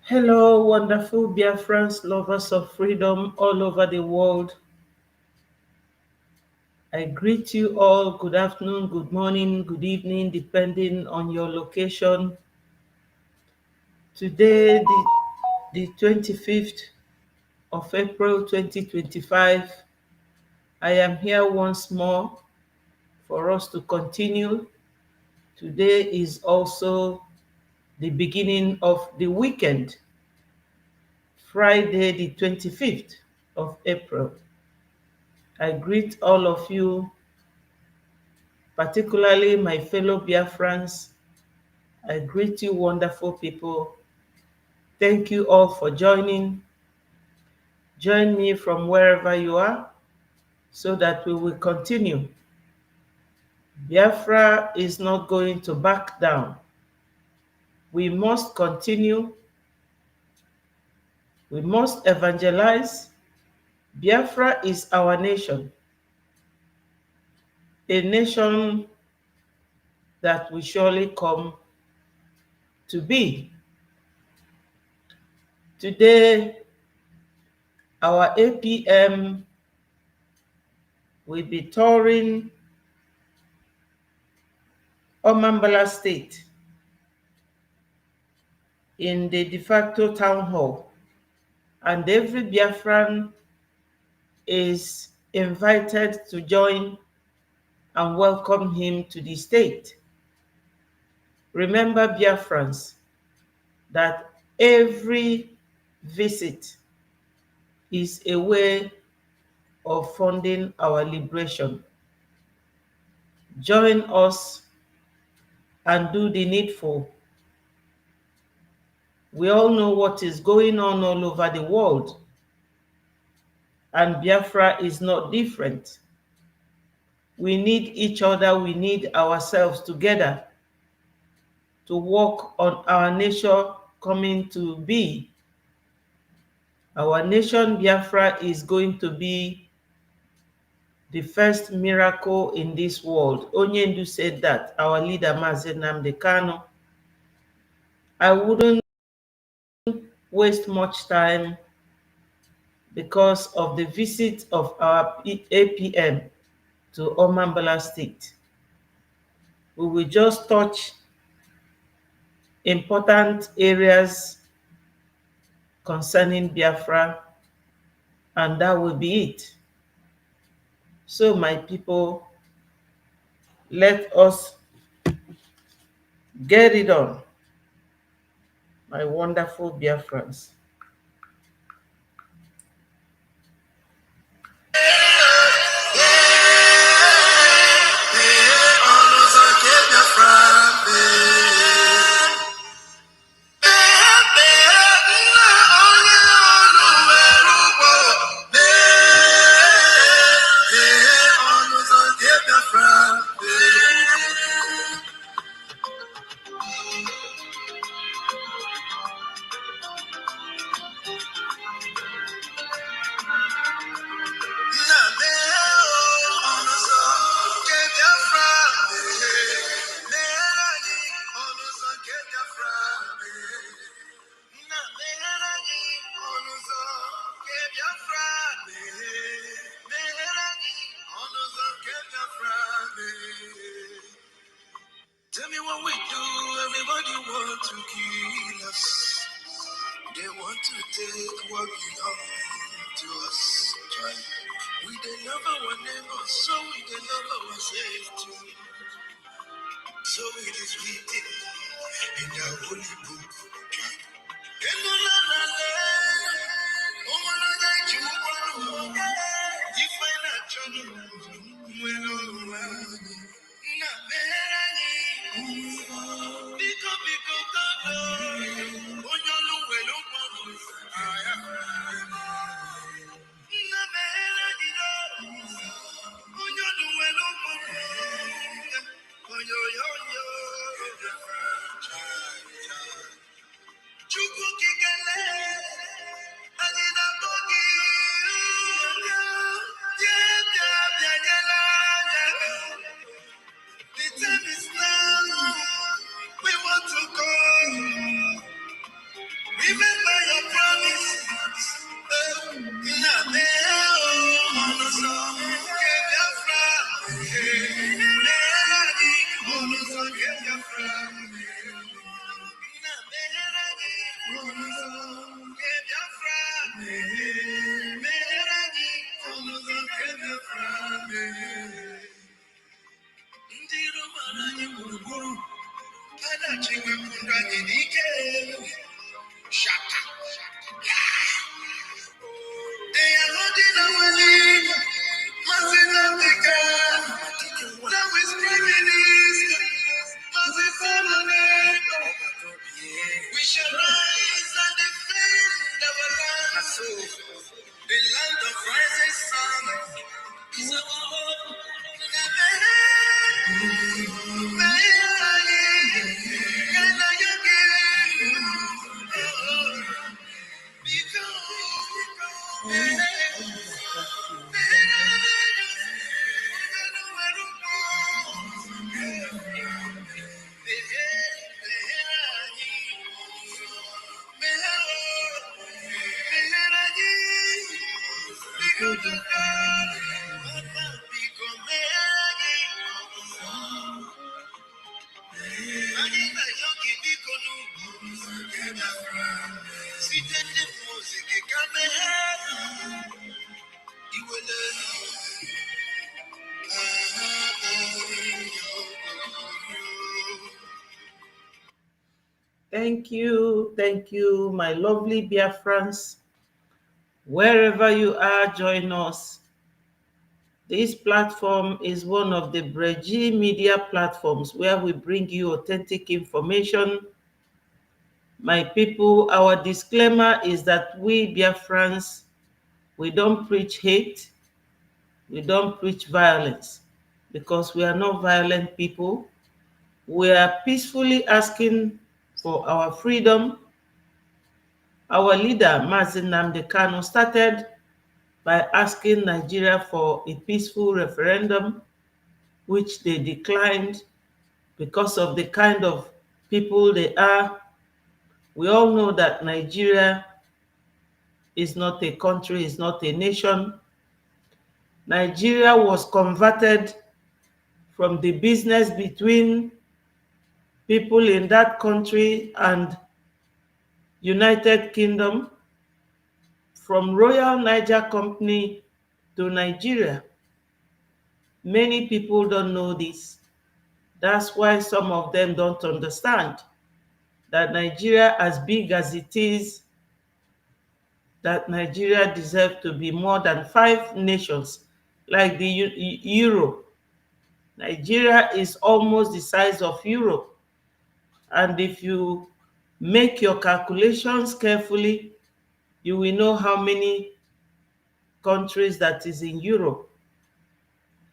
Hello, wonderful Biafrans, lovers of freedom all over the world. I greet you all. Good afternoon, good morning, good evening, depending on your location. Today, the 25th of April 2025, I am here once more for us to continue. Today is also the beginning of the weekend, Friday, the 25th of April. I greet all of you, particularly my fellow Biafrans. I greet you, wonderful people. Thank you all for joining. Join me from wherever you are so that we will continue. Biafra is not going to back down. We must continue. We must evangelize. Biafra is our nation, a nation that will surely come to be. Today, our APM will be touring Omambala State in the de facto town hall, and every Biafran is invited to join and welcome him to the state. Remember, Biafrans, that every visit is a way of funding our liberation. Join us and do the needful. We all know what is going on all over the world, and Biafra is not different. We need each other, we need ourselves together to work on our nation coming to be. Our nation, Biafra, is going to be the first miracle in this world. Onyendu said that, our leader, Mazen Nnamdi Kanu. I wouldn't waste much time because of the visit of our APM to Omambala State. We will just touch important areas concerning Biafra, and that will be it. So, my people, let us get it on, my wonderful Biafrans. Tell me what we do, everybody want to kill us. They want to take what belongs to us. We they love our neighbors, so we they love our safety. So it is written in the holy book. Shaka. They are holding our name. Massive Africa. Now we're screaming this. Massive family. We shall rise and defend our land. The land of rising sun is our hope. Thank you, my lovely Biafrans. Wherever you are, join us. This platform is one of the Breji media platforms where we bring you authentic information. My people, our disclaimer is that we Biafrans, we don't preach hate, we don't preach violence, because we are not violent people. We are peacefully asking for our freedom. Our leader, Mazi Nnamdi Kanu, started by asking Nigeria for a peaceful referendum, which they declined because of the kind of people they are. We all know that Nigeria is not a country, is not a nation. Nigeria was converted from the business between people in that country and United Kingdom, from Royal Niger Company to Nigeria. Many people don't know this. That's why some of them don't understand that Nigeria, as big as it is, that Nigeria deserves to be more than 5 nations, like the Europe. Nigeria is almost the size of Europe. And if you make your calculations carefully, you will know how many countries that is in Europe.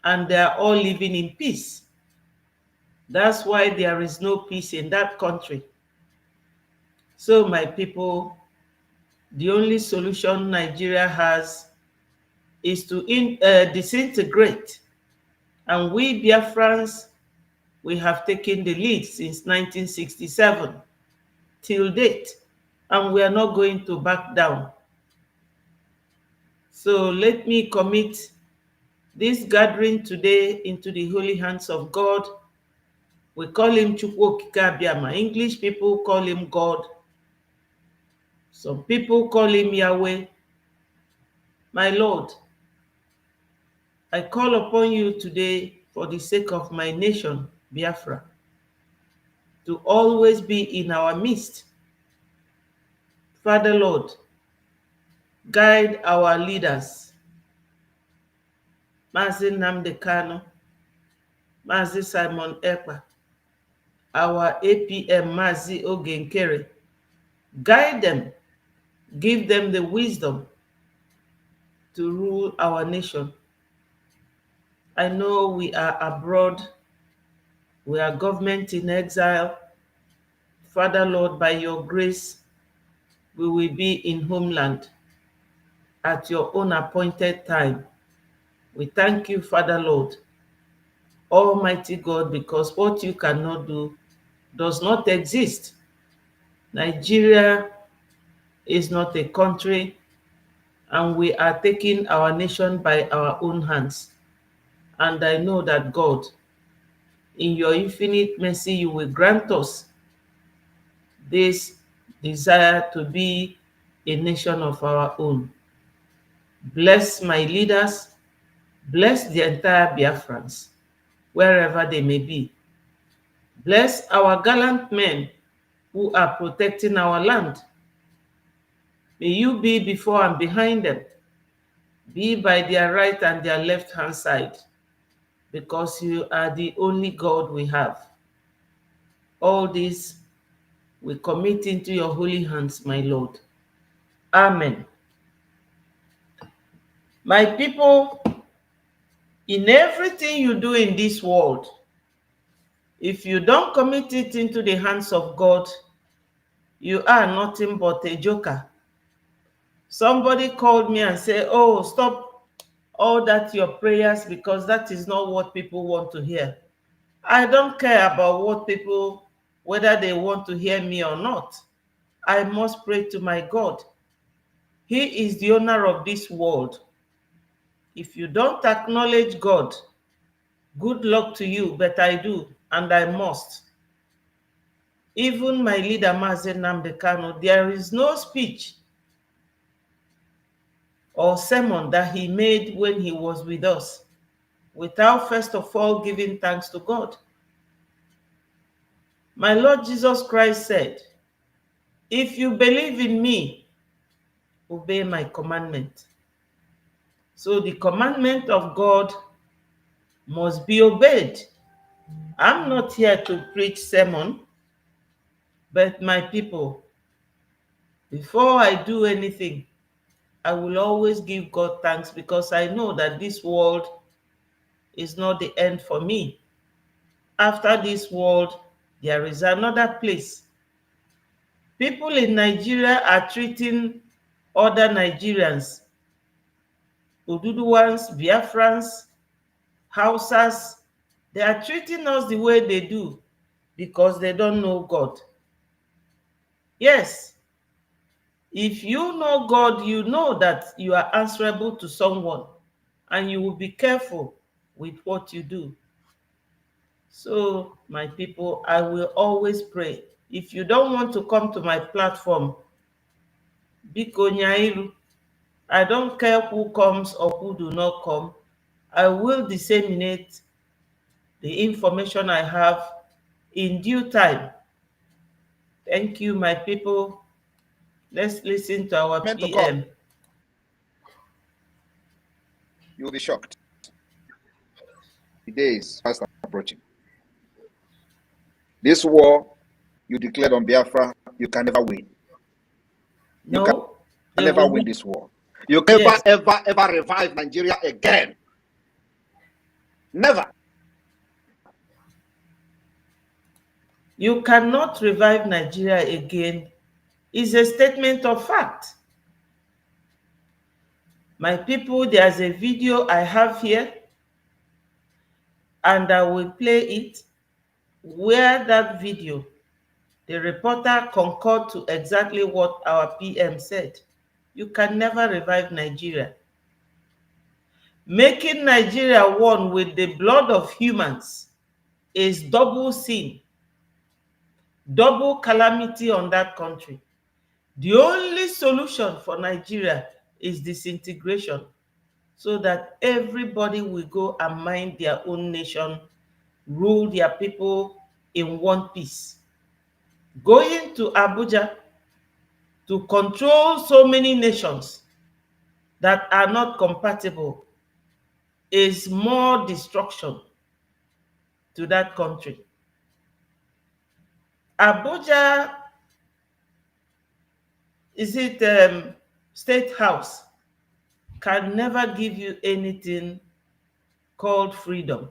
And they are all living in peace. That's why there is no peace in that country. So, my people, the only solution Nigeria has is to disintegrate. And we Biafrans, we have taken the lead since 1967 till date, and we are not going to back down. So let me commit this gathering today into the holy hands of God. We call him Chukwu Okike Abiama. English people call him God. Some people call him Yahweh. My Lord, I call upon you today for the sake of my nation, Biafra, to always be in our midst. Father Lord, guide our leaders, Mazi Nnamdi Kanu, Mazi Simon Ekpa, our APM Mazi Oge Nkere. Guide them, give them the wisdom to rule our nation. I know we are abroad, we are government in exile. Father Lord, by your grace, we will be in homeland at your own appointed time. We thank you, Father Lord, Almighty God, because what you cannot do does not exist. Nigeria is not a country, and we are taking our nation by our own hands. And I know that God, in your infinite mercy, you will grant us this desire to be a nation of our own. Bless my leaders, bless the entire Biafrans, wherever they may be. Bless our gallant men who are protecting our land. May you be before and behind them, be by their right and their left hand side, because you are the only God we have. All this we commit into your holy hands, my Lord. Amen. My people, in everything you do in this world, if you don't commit it into the hands of God, you are nothing but a joker. Somebody called me and said, oh, stop all that your prayers, because that is not what people want to hear. I don't care about what people, whether they want to hear me or not. I must pray to my God. He is the owner of this world. If you don't acknowledge God, good luck to you, but I do, and I must. Even my leader, Mazen Nnamdi Kanu, there is no speech or sermon that he made when he was with us without first of all giving thanks to God. My Lord Jesus Christ said, if you believe in me, obey my commandment. So the commandment of God must be obeyed. I'm not here to preach sermon, but my people, before I do anything, I will always give God thanks, because I know that this world is not the end for me. After this world, there is another place. People in Nigeria are treating other Nigerians, Oduduwans, Biafrans, Hausas, they are treating us the way they do because they don't know God. Yes, if you know God, you know that you are answerable to someone, and you will be careful with what you do. So, my people, I will always pray. If you don't want to come to my platform, biko nyairu, I don't care who comes or who do not come. I will disseminate the information I have in due time. Thank you, my people. Let's listen to our Meant to come. PM. You'll be shocked. The day is fast approaching. This war you declared on Biafra, you can never win. You can No, they never will win not. this war. You can Yes, ever revive Nigeria again. Never. you cannot revive Nigeria again. Is a statement of fact. My people, there's a video I have here, and I will play it, where that video, the reporter concurred to exactly what our PM said. You can never revive Nigeria. Making Nigeria one with the blood of humans is double sin, double calamity on that country. The only solution for Nigeria is disintegration, so that everybody will go and mind their own nation, rule their people in one piece. Going to Abuja to control so many nations that are not compatible is more destruction to that country. Abuja, is it State House, can never give you anything called freedom.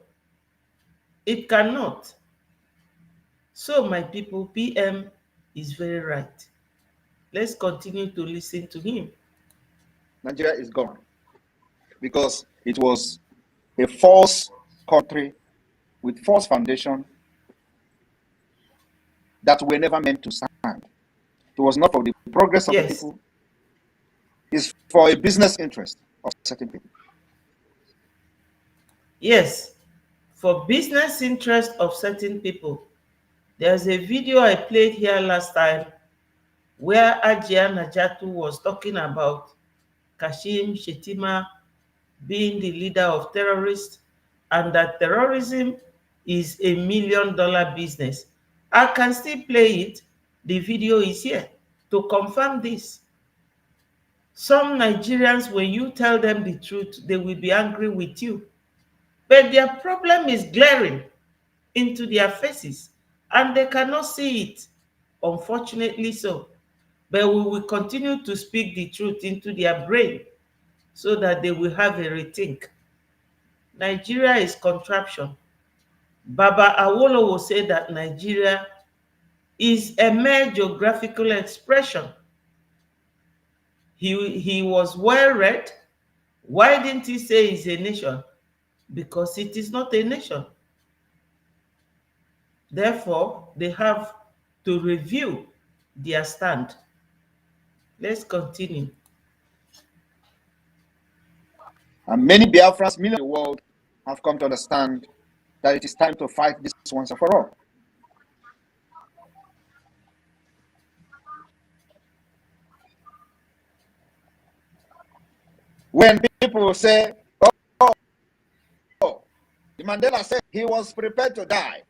It cannot. So, my people, PM is very right. Let's continue to listen to him. Nigeria is gone because it was a false country with false foundation that were never meant to stand. It was not for the progress of the Yes, people. It's for a business interest of certain people. yes, for business interest of certain people. There's a video I played here last time where Ajia Najatu was talking about Kashim Shettima being the leader of terrorists, and that terrorism is $1 million business. I can still play it, The video is here to confirm this. Some Nigerians, when you tell them the truth, they will be angry with you. But their problem is glaring into their faces and they cannot see it, unfortunately so. But we will continue to speak the truth into their brain so that they will have a rethink. Nigeria is contraption. Baba Awolowo said that Nigeria is a mere geographical expression. He was well read. Why didn't he say it's a nation? Because it is not a nation. Therefore, they have to review their stand. Let's continue. And many Biafrans, millions in the world, have come to understand that it is time to fight this once and for all. When people say, oh, Mandela said he was prepared to die.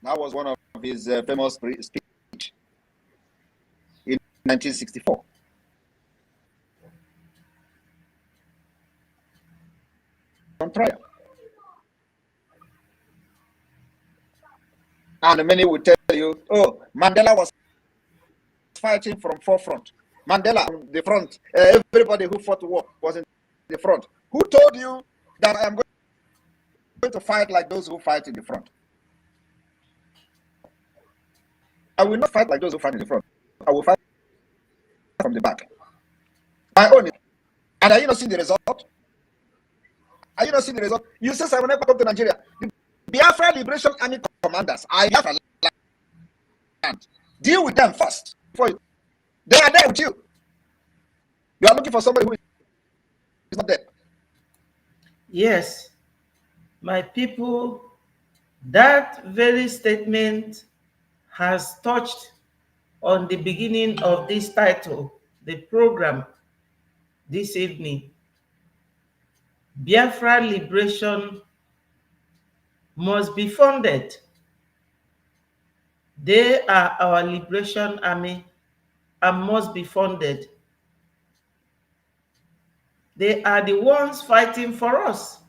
That was one of his famous speech in 1964. On trial. And many will tell you, oh, Mandela was fighting from forefront. Mandela on the front. Everybody who fought the war was in the front. Who told you that I am going to fight like those who fight in the front? I will not fight like those who fight in the front. I will fight from the back. My own. And are you not seeing the result? Are you not seeing the result? You say I will never come to Nigeria. The Biafra Liberation Army commanders are Biafra land. Deal with them first. Before you, they are there with you. You are looking for somebody who is not there. Yes, my people, that very statement has touched on the beginning of this title, the program this evening. Biafra liberation must be funded. They are our liberation army and must be funded. They are the ones fighting for us.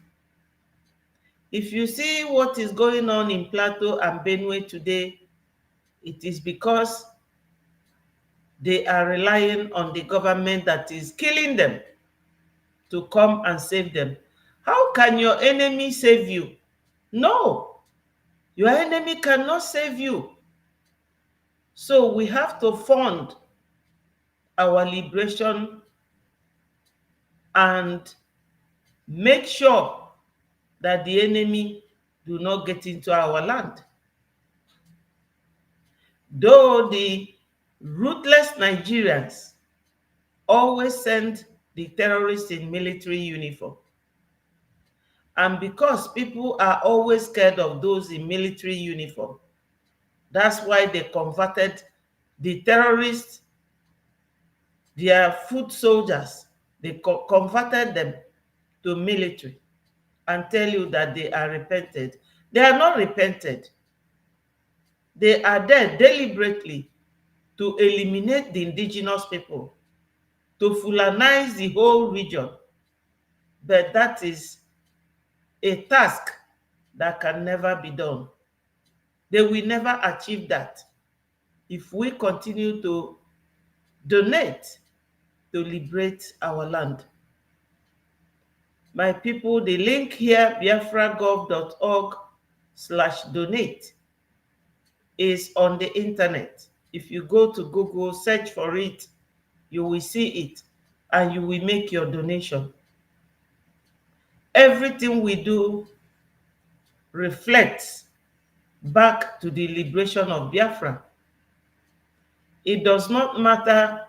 If you see what is going on in Plateau and Benue today, it is because they are relying on the government that is killing them to come and save them. How can your enemy save you? No, your enemy cannot save you. So we have to fund our liberation and make sure that the enemy do not get into our land. Though the ruthless Nigerians always send the terrorists in military uniform, and because people are always scared of those in military uniform, that's why they converted the terrorists, their foot soldiers, they converted them to military and tell you that they are repented. They are not repented. They are there deliberately to eliminate the indigenous people, to Fulanize the whole region. But that is a task that can never be done. They will never achieve that if we continue to donate to liberate our land. My people, the link here, biafragov.org/donate, is on the internet. If you go to Google, search for it, you will see it and you will make your donation. Everything we do reflects back to the liberation of Biafra. It does not matter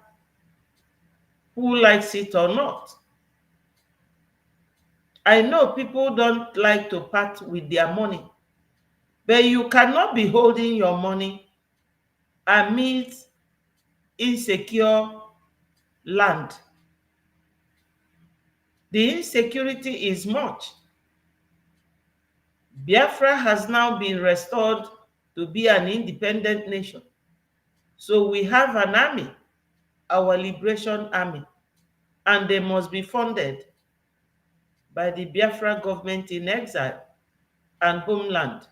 who likes it or not. I know people don't like to part with their money, but you cannot be holding your money amid insecure land. The insecurity is much. Biafra has now been restored to be an independent nation. So we have an army, our Liberation Army, and they must be funded by the Biafra government in exile and homeland.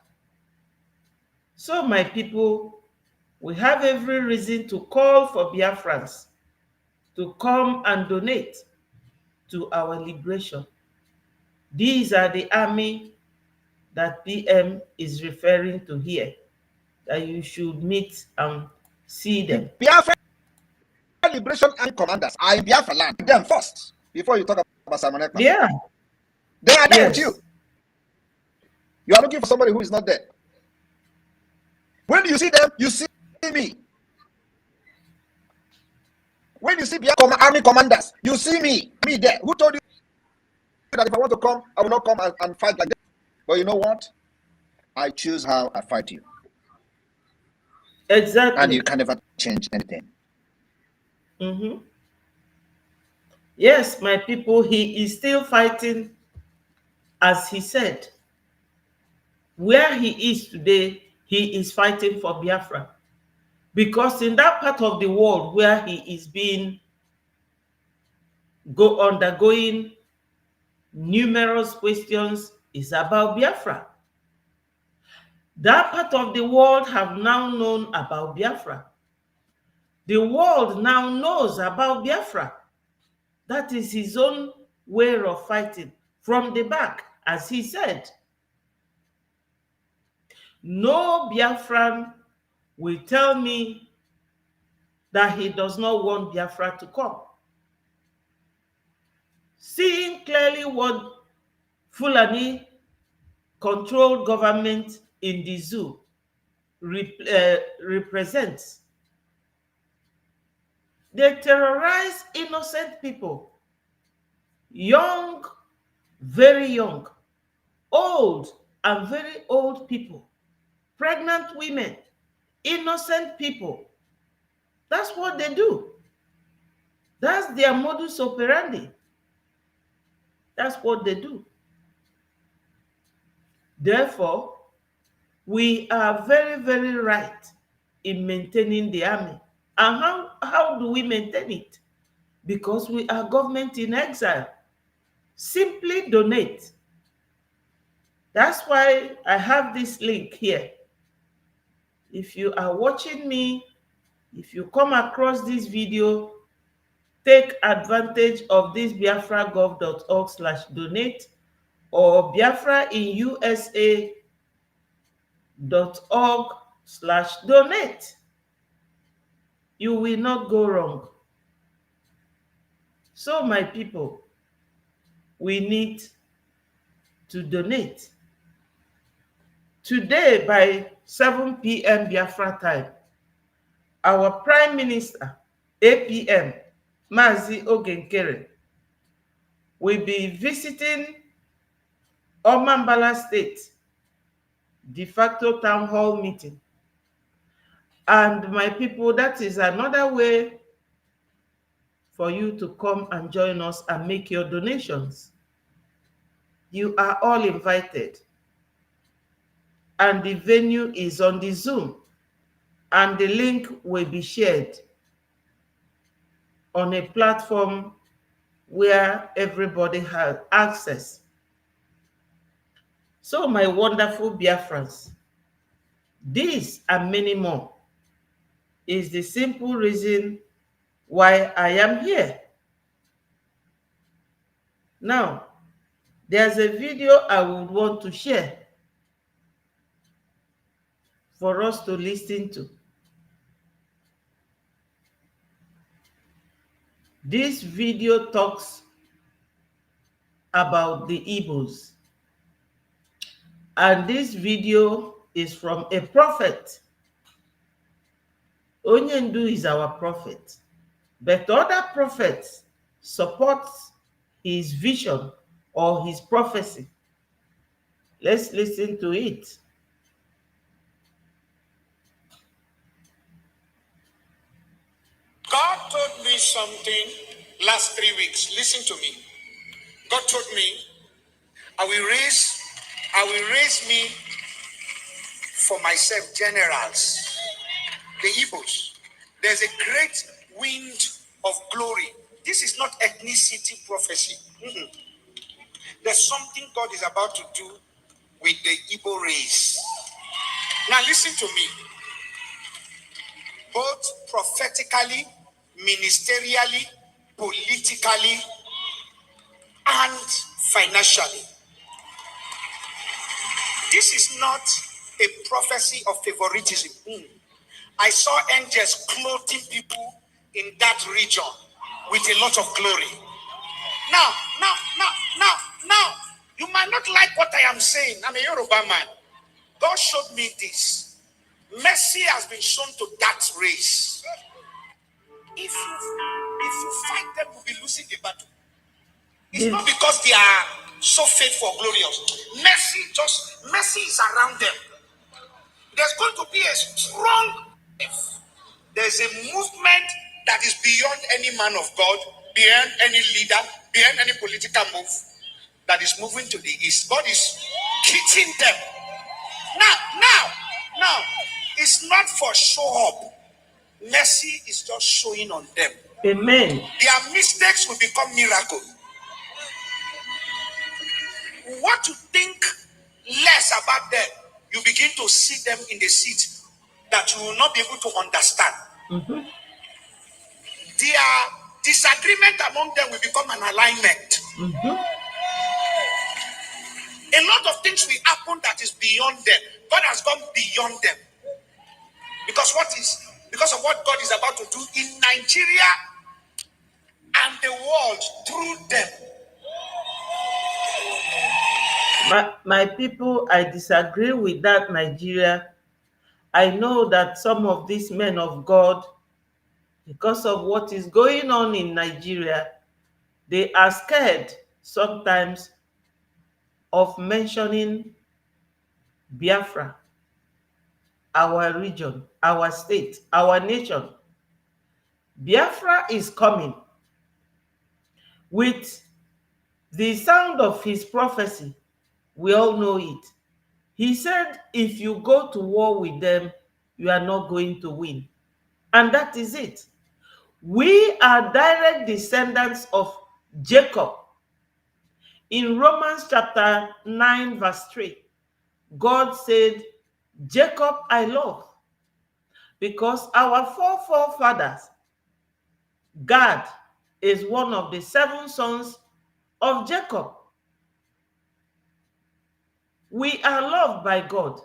So, my people, we have every reason to call for Biafrans to come and donate to our liberation. These are the army that PM is referring to here, that you should meet and see them. The Biafra Liberation Army commanders are in Biafra land. Them first, before you talk about Simon Ekpa. Yeah. They are there with Yes. you. You are looking for somebody who is not there. When you see them, you see me. When you see Biafra army commanders, you see me there. Who told you that if I want to come, I will not come and fight like that? But you know what? I choose how I fight you. Exactly. And you can never change anything. Mm-hmm. Yes, my people, he is still fighting, as he said. Where he is today, he is fighting for Biafra. Because in that part of the world where he is being undergoing numerous questions is about Biafra. That part of the world have now known about Biafra. The world now knows about Biafra. That is his own way of fighting from the back, as he said. No Biafran will tell me that he does not want Biafra to come. Seeing clearly what Fulani controlled government in the zoo represents. They terrorize innocent people, young, very young, old and very old people, pregnant women, innocent people. That's what they do. That's their modus operandi. That's what they do. Therefore, we are very, very right in maintaining the army. And how do we maintain it? Because we are government in exile. Simply donate. That's why I have this link here. If you are watching me, if you come across this video, take advantage of this biafragov.org/donate or biafrainUSA.org/donate. You will not go wrong. So, my people, we need to donate. Today, by 7 p.m. Biafra time, our Prime Minister, APM, Mazi Ogenkere, will be visiting Omambala State de facto town hall meeting. And my people, that is another way for you to come and join us and make your donations. You are all invited. And the venue is on the Zoom. And the link will be shared on a platform where everybody has access. So, my wonderful Biafrans, this and many more is the simple reason why I am here. Now, there's a video I would want to share for us to listen to. This video talks about the Igbos. And this video is from a prophet. Onyendu is our prophet. But other prophets support his vision or his prophecy. Let's listen to it. God told me something last 3 weeks. Listen to me. God told me, I will raise me for myself generals, the Igbos. There's a great wind of glory. This is not ethnicity prophecy. There's something God is about to do with the Igbo race. Now listen to me. Both prophetically, ministerially, politically, and financially. This is not a prophecy of favoritism. I saw angels clothing people in that region with a lot of glory. Now, now, you might not like what I am saying. I'm a Yoruba man. God showed me this. Mercy has been shown to that race. If you fight them, you'll be losing the battle. It's not because they are so faithful or glorious. Mercy is around them. There's going to be a strong. There's a movement that is beyond any man of God, beyond any leader, beyond any political move that is moving to the east. God is hitting them. Now, it's not for show up. Mercy is just showing on them. Amen. Their mistakes will become miracles. What you think less about them, you begin to see them in the seat that you will not be able to understand. Their disagreement among them will become an alignment. A lot of things will happen that is beyond them. God has gone beyond them. Because of what God is about to do in Nigeria and the world through them. My people, I disagree with that, Nigeria. I know that some of these men of God, because of what is going on in Nigeria, they are scared sometimes of mentioning Biafra, our region, our state, our nation. Biafra is coming with the sound of his prophecy. We all know it. He said, if you go to war with them, you are not going to win. And that is it. We are direct descendants of Jacob. In Romans chapter 9, verse 3, God said, Jacob I love, because our forefathers, Gad is one of the 7 sons of Jacob. We are loved by God.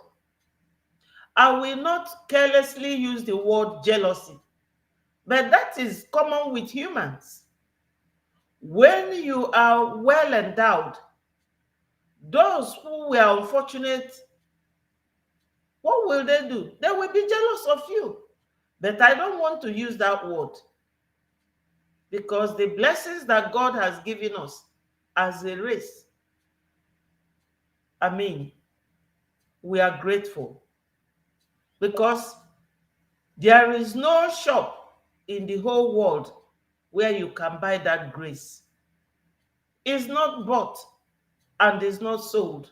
I will not carelessly use the word jealousy, but that is common with humans. When you are well endowed, those who were unfortunate, what will they do? They will be jealous of you. But I don't want to use that word, because the blessings that God has given us as a race, we are grateful, because there is no shop in the whole world where you can buy that grace. It's not bought and is not sold.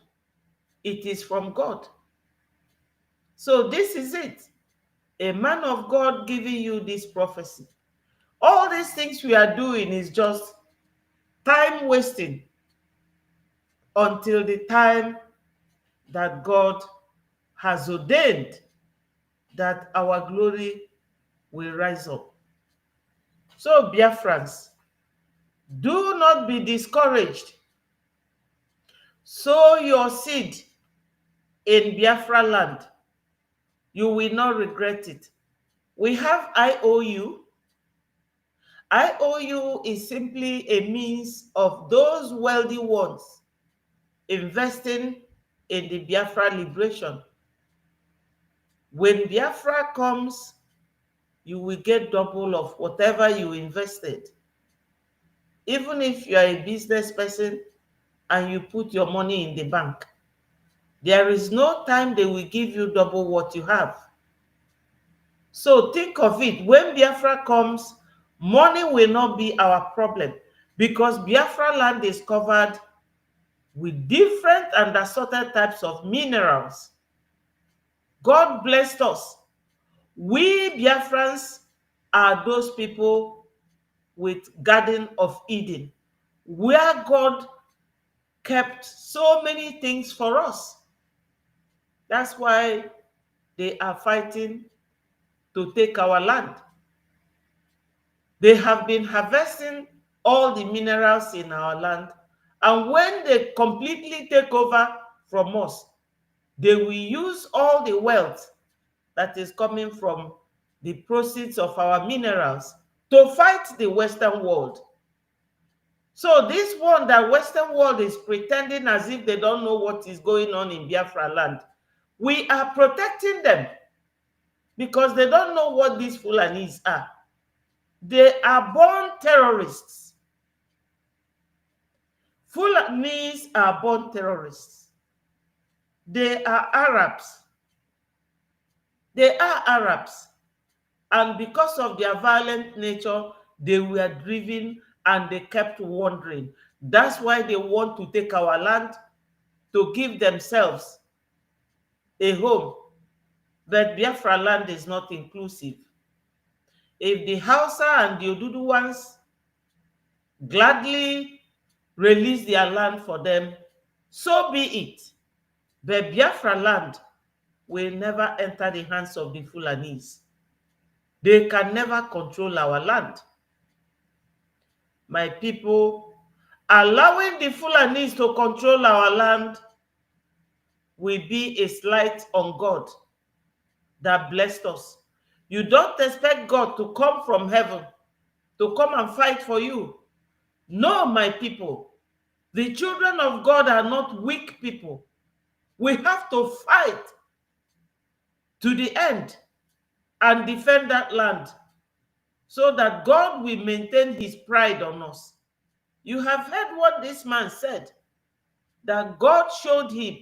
It is from God. So this is it. A man of God giving you this prophecy. All these things we are doing is just time wasting until the time that God has ordained that our glory will rise up. So, Biafrans, do not be discouraged. Sow your seed in Biafra land. You will not regret it. We have IOU. IOU is simply a means of those wealthy ones investing in the Biafra liberation. When Biafra comes, you will get double of whatever you invested. Even if you are a business person and you put your money in the bank, there is no time they will give you double what you have. So think of it. When Biafra comes, money will not be our problem, because Biafra land is covered with different and assorted types of minerals God blessed us. We Biafrans are those people with Garden of Eden, where God kept so many things for us. That's why they are fighting to take our land. They have been harvesting all the minerals in our land, and when they completely take over from us, they will use all the wealth that is coming from the proceeds of our minerals to fight the Western world. So this one that Western world is pretending as if they don't know what is going on in Biafra land, we are protecting them because they don't know what these Fulanis are. They are born terrorists. Fulanis are born terrorists. They are Arabs. They are Arabs. And because of their violent nature, they were driven and they kept wandering. That's why they want to take our land to give themselves a home. But Biafra land is not inclusive. If the Hausa and the Odudu ones gladly release their land for them, so be it. But Biafra land will never enter the hands of the Fulanis. They can never control our land. My people, allowing the Fulanis to control our land will be a slight on God that blessed us. You don't expect God to come from heaven to come and fight for you. No, my people, the children of God are not weak people. We have to fight to the end and defend that land so that God will maintain his pride on us. You have heard what this man said, that God showed him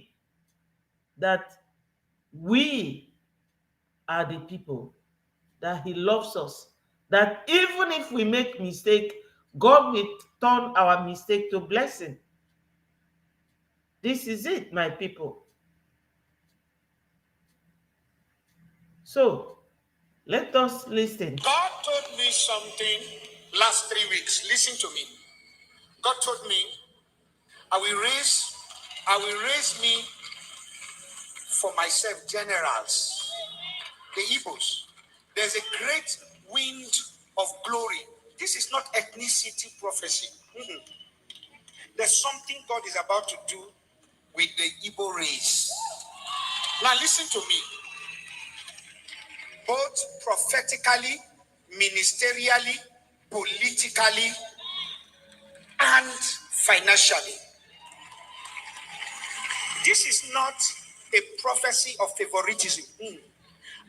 that we are the people, that he loves us, that even if we make mistake, God will turn our mistake to blessing. This is it, my people. So, let us listen. God told me something last 3 weeks. Listen to me. God told me, I will raise me for myself generals, the Igbos. There's a great wind of glory. This is not ethnicity prophecy. There's something God is about to do with the Igbo race. Now listen to me. Both prophetically, ministerially, politically, and financially. This is not a prophecy of favoritism.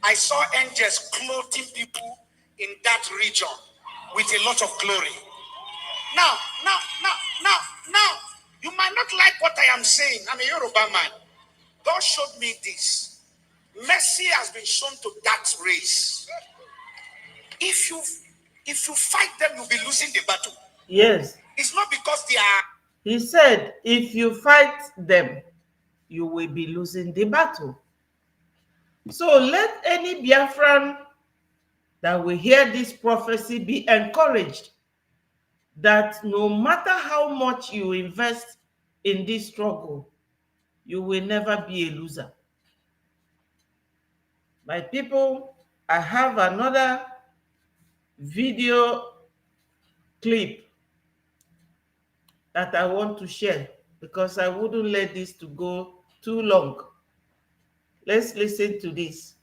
I saw angels clothing people in that region with a lot of glory. Now, now, you might not like what I am saying. I'm a Yoruba man. God showed me this. Mercy has been shown to that race. If you fight them, you'll be losing the battle. Yes. It's not because they are. He said, if you fight them, you will be losing the battle. So let any Biafran that will hear this prophecy be encouraged that no matter how much you invest in this struggle, you will never be a loser. My people, I have another video clip that I want to share because I wouldn't let this to go too long. Let's listen to this.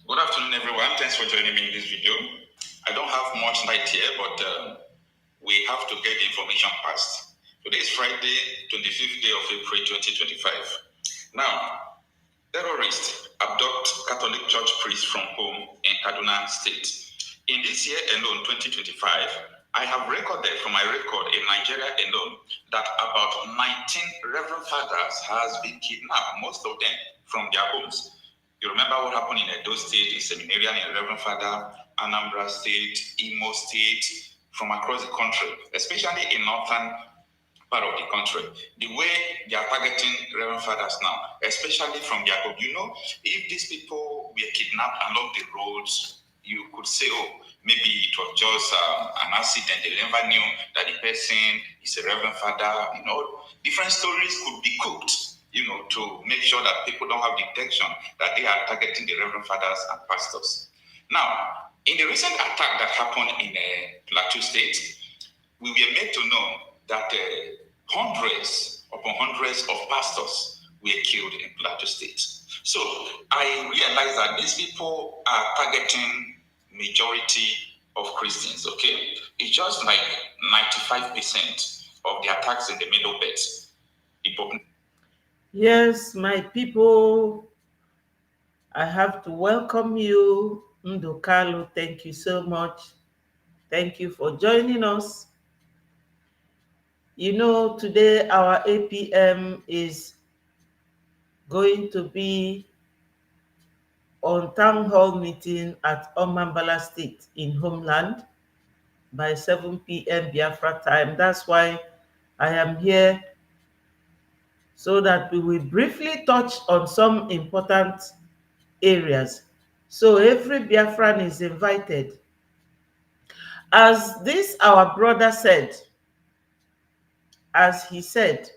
Good afternoon, everyone. Thanks for joining me in this video. I don't have much light here, but we have to get the information passed. Today is Friday, 25th day of April 2025. Now, terrorists abduct Catholic Church priest from home in Kaduna State. In this year alone, 2025, I have recorded from my record in Nigeria alone that about 19 Reverend Fathers has been kidnapped, most of them from their homes. You remember what happened in Edo State, the seminarian in Reverend Father, Anambra State, Imo State, from across the country, especially in northern part of the country. The way they are targeting Reverend Fathers now, especially from their group. You know, if these people were kidnapped along the roads, you could say, oh, maybe it was just an accident. They never knew that the person is a Reverend Father. You know, different stories could be cooked, you know, to make sure that people don't have detection that they are targeting the Reverend Fathers and pastors. Now, in the recent attack that happened in Plateau State, we were made to know that hundreds upon hundreds of pastors were killed in Plateau State. So I realized that these people are targeting majority of Christians, okay? It's just like 95% of the attacks in the Middle Belt. Yes, my people, I have to welcome you. Ndokalo, thank you so much. Thank you for joining us. You know, today our APM is going to be on town hall meeting at Omambala State in Homeland by 7 p.m. Biafra time. That's why I am here, so that we will briefly touch on some important areas. So every Biafran is invited. As this our brother said, as he said,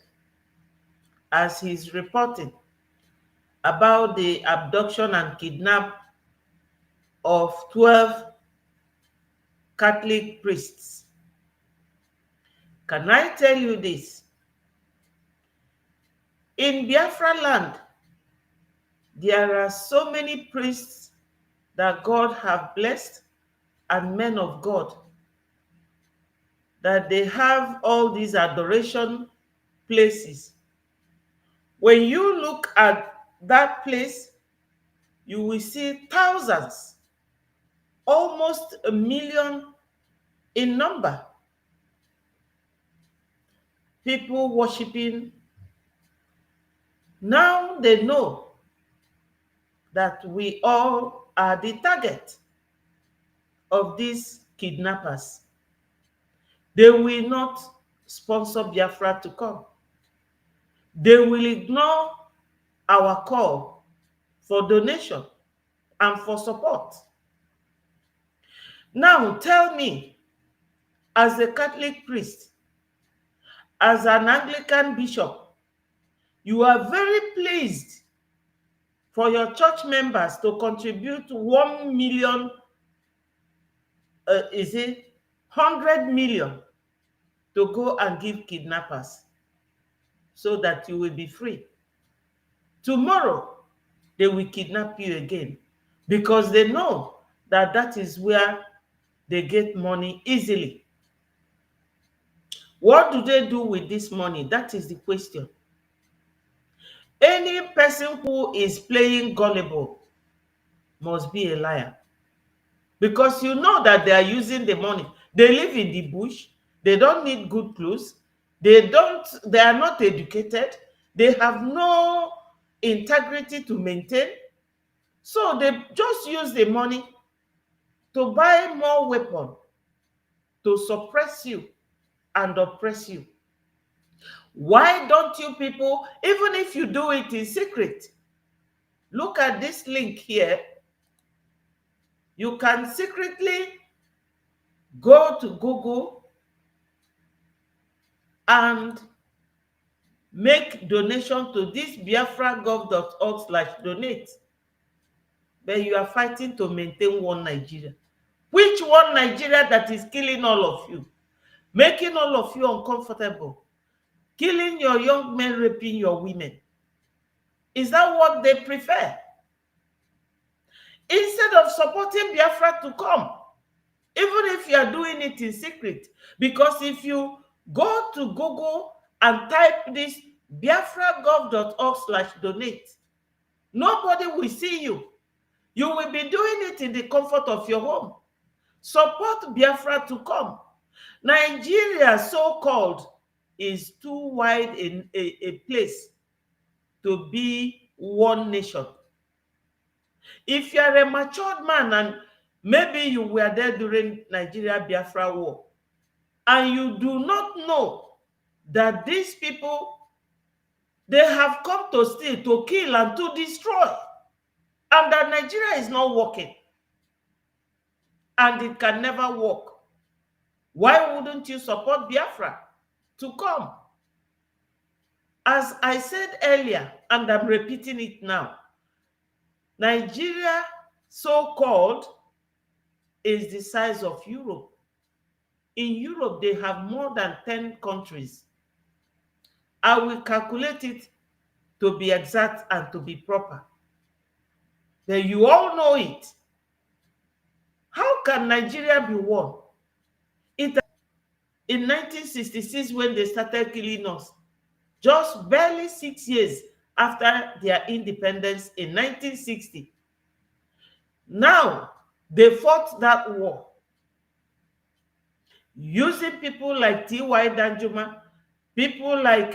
as he's reporting about the abduction and kidnap of 12 Catholic priests. Can I tell you this? In Biafra land, there are so many priests that God have blessed and men of God, that they have all these adoration places. When you look at that place, you will see thousands, almost 1,000,000 in number, people worshiping. Now they know that we all are the target of these kidnappers. They will not sponsor Biafra to come. They will ignore our call for donation and for support. Now tell me, as a Catholic priest, as an Anglican bishop, you are very pleased for your church members to contribute 1 million, is it 100 million, to go and give kidnappers so that you will be free. Tomorrow, they will kidnap you again, because they know that that is where they get money easily. What do they do with this money? That is the question. Any person who is playing gullible must be a liar, because you know that they are using the money. They live in the bush. They don't need good clothes. They are not educated. They have no integrity to maintain. So they just use the money to buy more weapon to suppress you and oppress you. Why don't you people, even if you do it in secret, look at this link here. You can secretly go to Google and make donation to this biafragov.org/donate. But you are fighting to maintain one Nigeria. Which one Nigeria that is killing all of you, making all of you uncomfortable, killing your young men, raping your women? Is that what they prefer? Instead of supporting Biafra to come, even if you are doing it in secret. Because if you go to Google and type this biafragov.org/donate, nobody will see you. You will be doing it in the comfort of your home. Support Biafra to come. Nigeria, so-called, is too wide in a place to be one nation. If you are a matured man, and maybe you were there during Nigeria Biafra war, and you do not know that these people, they have come to steal, to kill, and to destroy, and that Nigeria is not working, and it can never work, why wouldn't you support Biafra to come? As I said earlier, and I'm repeating it now, Nigeria, so-called, is the size of Europe. In Europe, they have more than 10 countries. I will calculate it to be exact and to be proper. But you all know it. How can Nigeria be one? It, in 1966, when they started killing us, just barely 6 years after their independence in 1960. Now, they fought that war using people like T.Y. Danjuma, people like,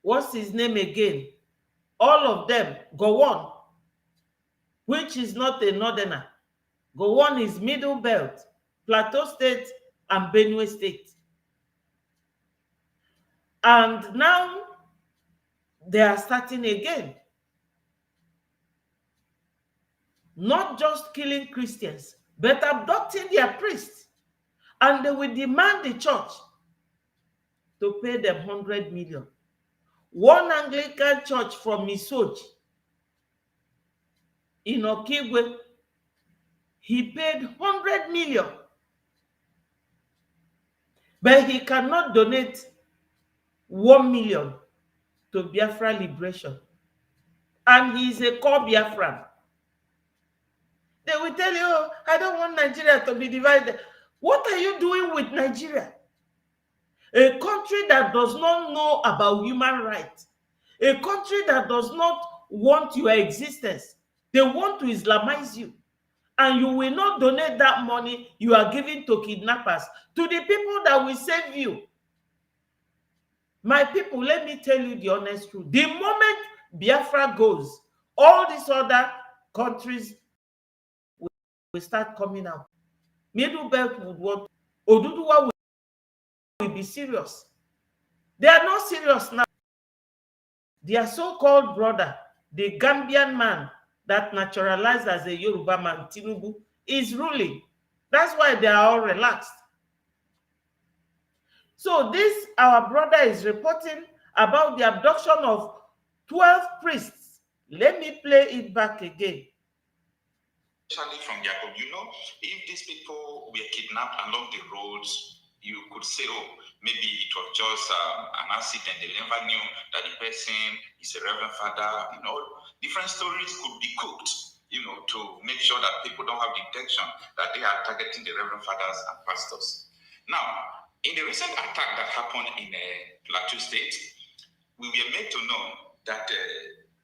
what's his name again? All of them, Gowon, which is not a northerner. Gowon is Middle Belt, Plateau State, and Benue State. And now they are starting again. Not just killing Christians, but abducting their priests. And they will demand the church to pay them 100 million. One Anglican church from Misoji in Okigwe, he paid 100 million. But he cannot donate 1 million to Biafra liberation. And he is a core Biafran. They will tell you, oh, I don't want Nigeria to be divided. What are you doing with Nigeria? A country that does not know about human rights. A country that does not want your existence. They want to Islamize you. And you will not donate that money you are giving to kidnappers, to the people that will save you. My people, let me tell you the honest truth. The moment Biafra goes, all these other countries will start coming out. Middle Belt would want, Oduduwa will be serious. They are not serious now. Their so-called brother, the Gambian man that naturalized as a Yoruba man, Tinubu, is ruling. That's why they are all relaxed. So this, our brother is reporting about the abduction of 12 priests. Let me play it back again. Especially from Jacob, if these people were kidnapped along the roads, you could say, oh, maybe it was just an accident. They never knew that the person is a reverend father. Different stories could be cooked, to make sure that people don't have the intention that they are targeting the reverend fathers and pastors. Now, in the recent attack that happened in Plateau State, we were made to know that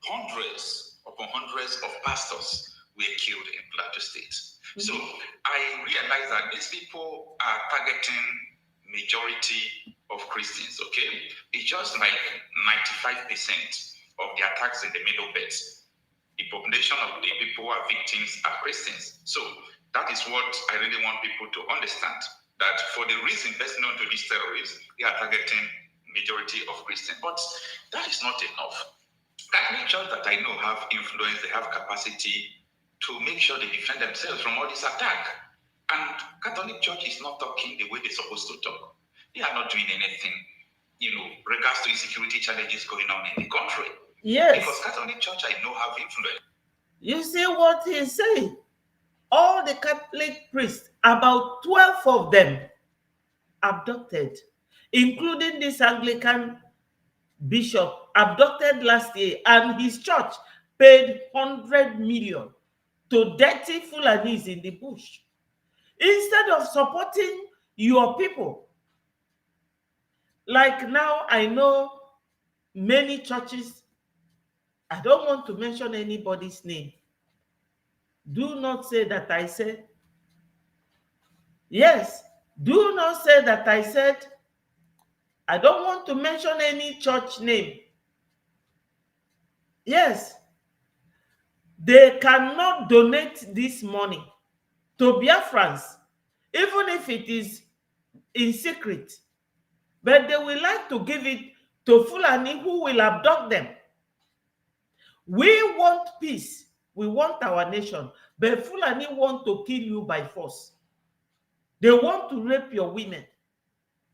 hundreds upon hundreds of pastors were killed in Plateau State. Mm-hmm. So I realized that these people are targeting majority of Christians, okay? It's just like 95% of the attacks in the Middle Belt. The population of the people who are victims are Christians. So that is what I really want people to understand, that for the reason best known to these terrorists, they are targeting majority of Christians. But that is not enough. Catholic Church that I know have influence, they have capacity to make sure they defend themselves from all this attack. And Catholic Church is not talking the way they're supposed to talk. They are not doing anything, regards to insecurity challenges going on in the country. Yes. Because Catholic Church I know have influence. You see what he's saying? All the Catholic priests, about 12 of them, abducted, including this Anglican bishop, abducted last year, and his church paid 100 million to dirty Fulanis in the bush. Instead of supporting your people. Like now, I know many churches, I don't want to mention anybody's name. Do not say that I said. Yes, do not say that I said. I don't want to mention any church name. Yes, they cannot donate this money to Biafrans. even if it is in secret. But they will like to give it to Fulani who will abduct them. We want peace. We want our nation. But Fulani want to kill you by force. They want to rape your women.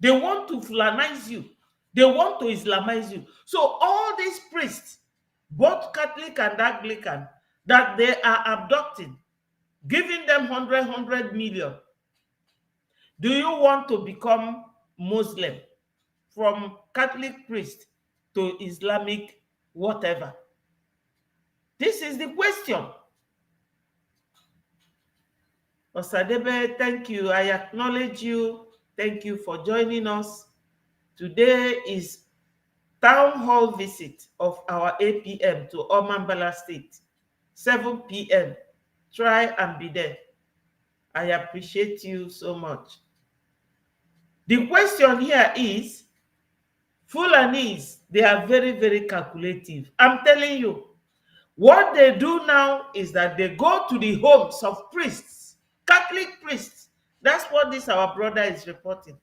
They want to Fulanize you. They want to Islamize you. So all these priests, both Catholic and Anglican, that they are abducting, giving them 100 million. Do you want to become Muslim from Catholic priest to Islamic whatever? This is the question. Osadebe, thank you. I acknowledge you. Thank you for joining us. Today is town hall visit of our APM to Omambala State, 7 p.m. Try and be there. I appreciate you so much. The question here is, Fulanis, they are very, very calculative. I'm telling you, what they do now is that they go to the homes of priests, Catholic priests. That's what this our brother is reporting.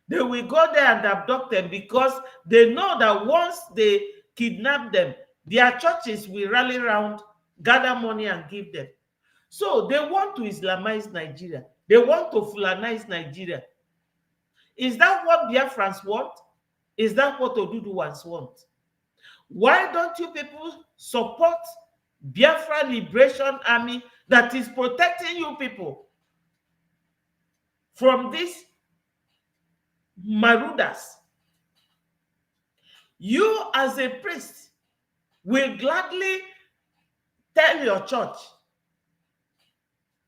They will go there and abduct them because they know that once they kidnap them, their churches will rally around, gather money and give them. So they want to Islamize Nigeria. They want to Fulanize Nigeria. Is that what Biafrans want? Is that what Oduduwans want? Why don't you people support Biafra Liberation Army that is protecting you people from these marauders? You as a priest will gladly tell your church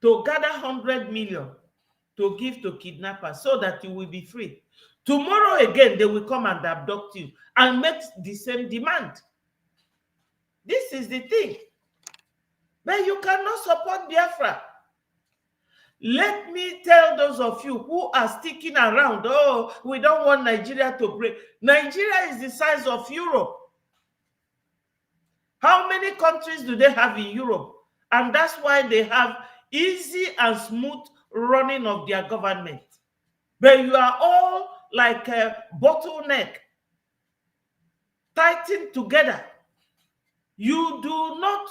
to gather 100 million to give to kidnappers so that you will be free. Tomorrow again, they will come and abduct you and make the same demand. This is the thing. But you cannot support Biafra. Let me tell those of you who are sticking around, oh, we don't want Nigeria to break. Nigeria is the size of Europe. How many countries do they have in Europe? And that's why they have easy and smooth running of their government. But you are all like a bottleneck, tightened together. You do not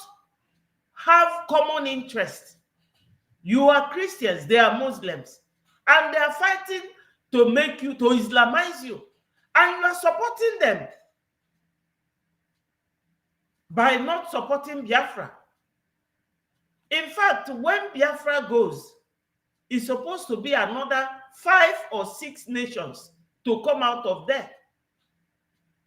have common interest. You are Christians, they are Muslims, and they are fighting to make you, to Islamize you, and you are supporting them by not supporting Biafra. In fact, when Biafra goes, it's supposed to be another 5 or 6 nations to come out of there,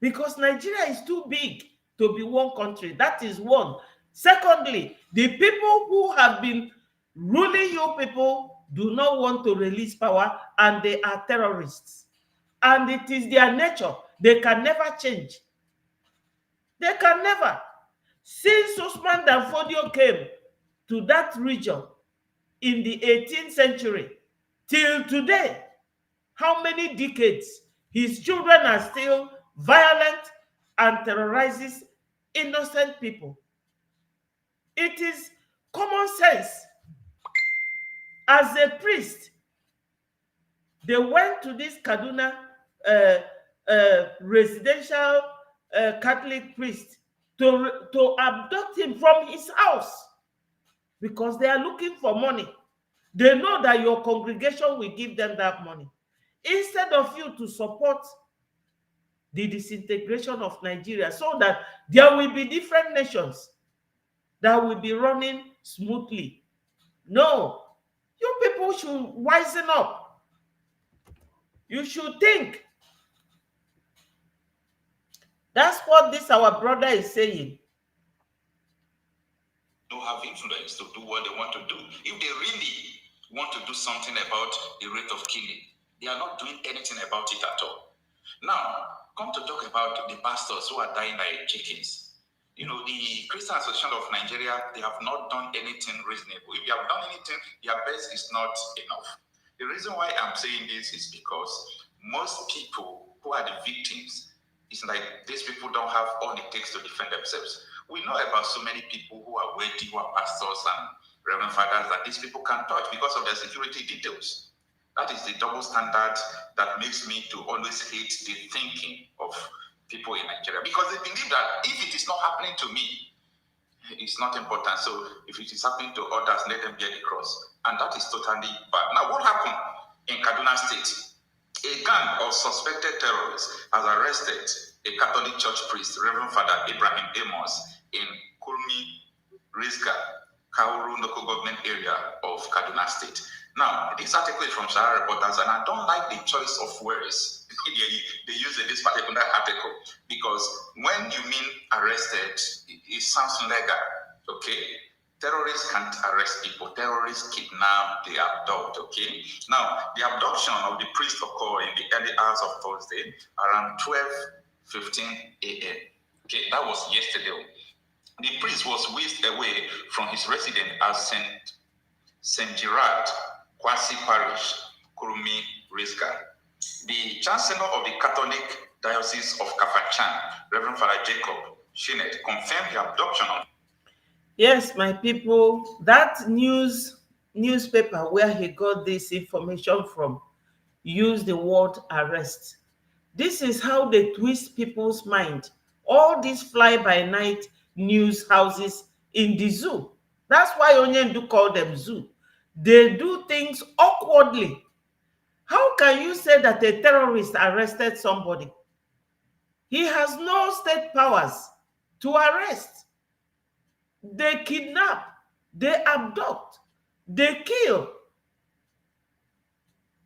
because Nigeria is too big to be one country. That is one. Secondly, the people who have been ruling you people do not want to release power, and they are terrorists. And it is their nature. They can never change. They can never. Since Usman Dan Fodio came to that region in the 18th century till today, how many decades his children are still violent and terrorizes innocent people? It is common sense. As a priest, they went to this Kaduna residential Catholic priest to abduct him from his house because they are looking for money. They know that your congregation will give them that money. Instead of you to support the disintegration of Nigeria so that there will be different nations that will be running smoothly. No, you people should wisen up. You should think. That's what this our brother is saying. Don't have influence to do what they want to do. If they really want to do something about the rate of killing, they are not doing anything about it at all. Now, come to talk about the pastors who are dying like chickens. You know, the Christian Association of Nigeria, they have not done anything reasonable. If you have done anything, their best is not enough. The reason why I'm saying this is because most people who are the victims, it's like these people don't have all it takes to defend themselves. We know about so many people who are wealthy, who are pastors and reverend fathers that these people can't touch because of their security details. That is the double standard that makes me to always hate the thinking of people in Nigeria, because they believe that if it is not happening to me, it's not important. So if it is happening to others, let them bear the cross. And that is totally bad. Now, what happened in Kaduna State? A gang of suspected terrorists has arrested a Catholic church priest, Reverend Father Abraham Amos, in Kulmi, Rizga, Kauru local government area of Kaduna State. Now, this article is from Sahara Reporters, and I don't like the choice of words they use in this particular article, because when you mean arrested, it sounds legal, okay? Terrorists can't arrest people. Terrorists kidnap, they abduct, okay? Now, the abduction of the priest occurred in the early hours of Thursday around 12:15 a.m. Okay, that was yesterday. The priest was whisked away from his residence at St. Gerard, Kwasi Parish, Kurumi, Rizga. The Chancellor of the Catholic Diocese of Kafachan, Reverend Father Jacob Shinet, confirmed the abduction of. Yes, my people, that newspaper where he got this information from used the word arrest. This is how they twist people's mind. All these fly-by-night news houses in the zoo. That's why Onyendu call them zoo. They do things awkwardly. How can you say that a terrorist arrested somebody? He has no state powers to arrest. They kidnap, they abduct, they kill.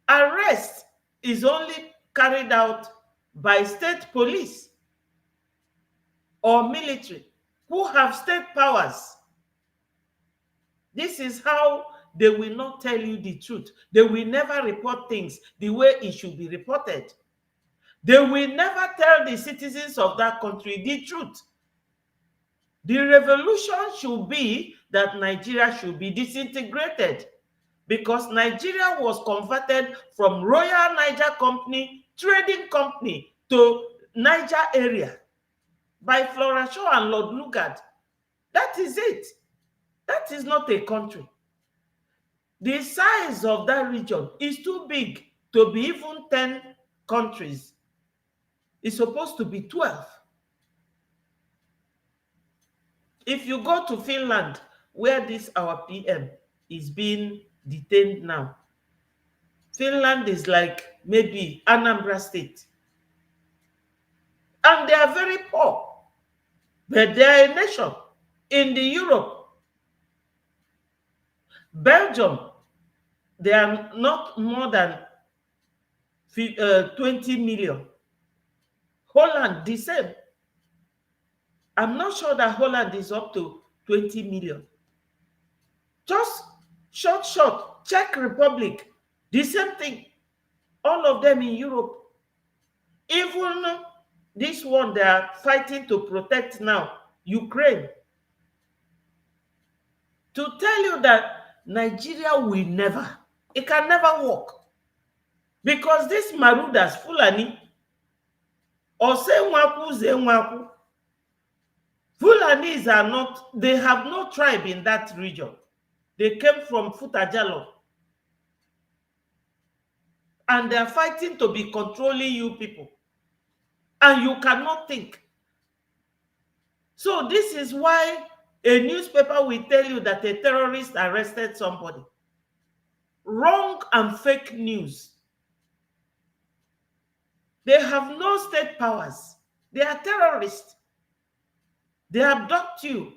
Arrest is only carried out by state police or military who have state powers. This is how they will not tell you the truth. They will never report things the way it should be reported. They will never tell the citizens of that country the truth. The revolution should be that Nigeria should be disintegrated, because Nigeria was converted from Royal Niger Company, trading company, to Niger area by Flora Shaw and Lord Lugard. That is it. That is not a country. The size of that region is too big to be even 10 countries. It's supposed to be 12. If you go to Finland, where this our PM is being detained now, Finland is like maybe Anambra State. And they are very poor. But they are a nation in the Europe. Belgium, they are not more than 20 million. Holland, the same. I'm not sure that Holland is up to 20 million. Just short. Czech Republic, the same thing. All of them in Europe. Even this one they are fighting to protect now, Ukraine. To tell you that Nigeria will never, it can never work. Because these Marudas, Fulani, or Senwaku, Zenwaku, Fulanis are not, they have no tribe in that region. They came from Futajalo. And they are fighting to be controlling you people. And you cannot think. So this is why a newspaper will tell you that a terrorist arrested somebody. Wrong and fake news. They have no state powers. They are terrorists. They abduct you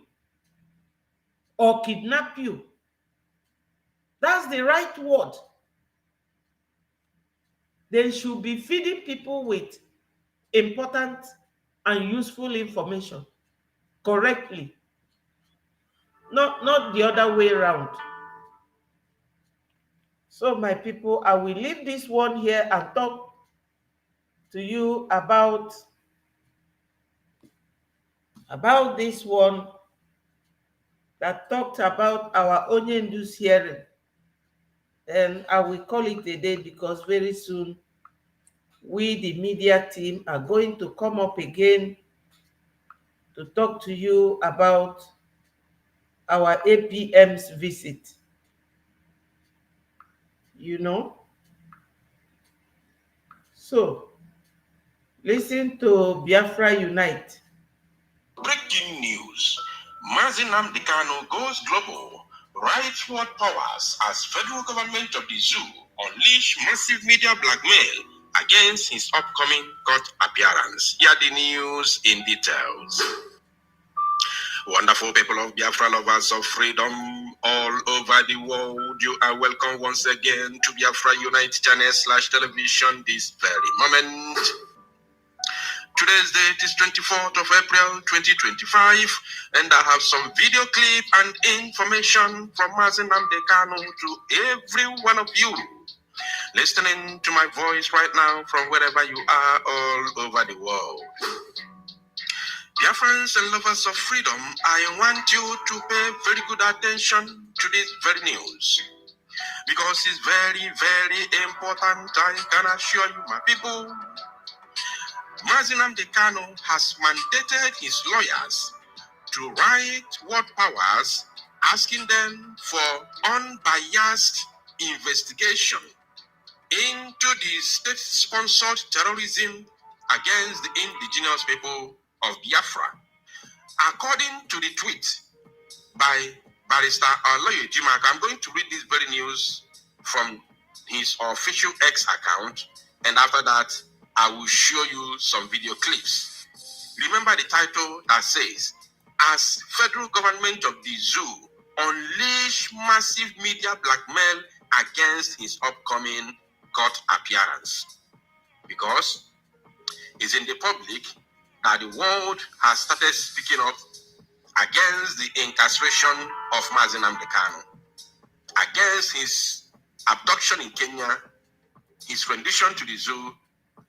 or kidnap you. That's the right word. They should be feeding people with important and useful information correctly. Not the other way around. So my people, I will leave this one here and talk to you about this one that talked about our Onyendu's hearing. And I will call it a day, because very soon we, the media team, are going to come up again to talk to you about our APM's visit. You know, So, listen to Biafra Unite. Breaking news. Mazi Nnamdi Kanu goes global. Writes world powers as federal government of the zoo unleash massive media blackmail against his upcoming court appearance. Here are the news in details. Wonderful people of Biafra, lovers of freedom all over the world, you are welcome once again to Biafra Unite channel / television this very moment. Today's date is 24th of April 2025, and I have some video clip and information from Mazi Nnamdi Kanu to every one of you listening to my voice right now from wherever you are all over the world. Dear friends and lovers of freedom, I want you to pay very good attention to this very news because it's very, very important. I can assure you, my people, Mazi Nnamdi Kanu has mandated his lawyers to write word powers asking them for unbiased investigation into the state-sponsored terrorism against the indigenous people of Biafra. According to the tweet by Barrister Aloye Jimak, I'm going to read this very news from his official X account, and after that, I will show you some video clips. Remember the title that says, "As federal government of the zoo unleash massive media blackmail against his upcoming court appearance." Because it's in the public that the world has started speaking up against the incarceration of Mazi Nnamdi Kanu, against his abduction in Kenya, his rendition to the zoo,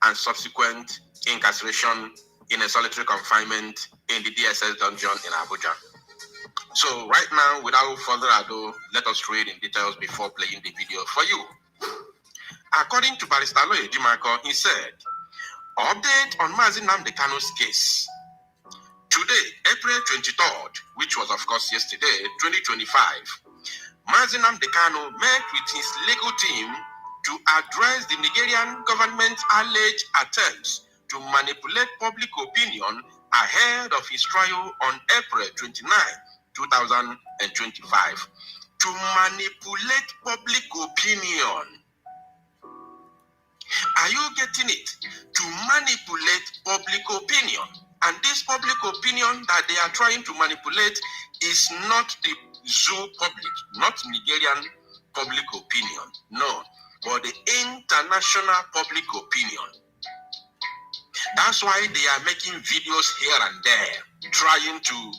and subsequent incarceration in a solitary confinement in the DSS dungeon in Abuja. So right now, without further ado, let us read in details before playing the video for you. According to Barrister Aloye Jimak, he said, "Update on Mazi Nnamdi Kanu's case. Today, April 23rd, which was of course yesterday, 2025, Mazi Nnamdi Kanu met with his legal team to address the Nigerian government's alleged attempts to manipulate public opinion ahead of his trial on April 29, 2025. To manipulate public opinion. Are you getting it? To manipulate public opinion. And this public opinion that they are trying to manipulate is not the zoo public, not Nigerian public opinion, no, but the international public opinion. That's why they are making videos here and there, trying to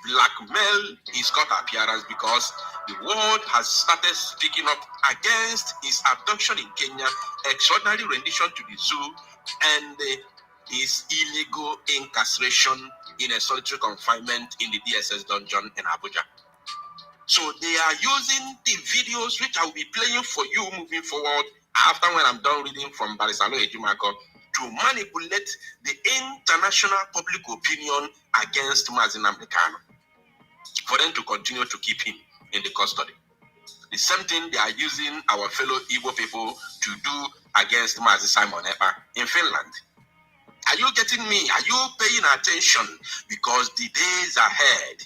blackmail his court appearance, because the world has started speaking up against his abduction in Kenya, extraordinary rendition to the zoo, and his illegal incarceration in a solitary confinement in the DSS dungeon in Abuja. So they are using the videos which I will be playing for you moving forward after when I'm done reading from Barrister Aloye Jimak to manipulate the international public opinion against Mazi Nnamdi Kanu, for them to continue to keep him in the custody. The same thing they are using our fellow Igbo people to do against Mazi Simon Ekpa in Finland. Are you getting me? Are you paying attention? Because the days ahead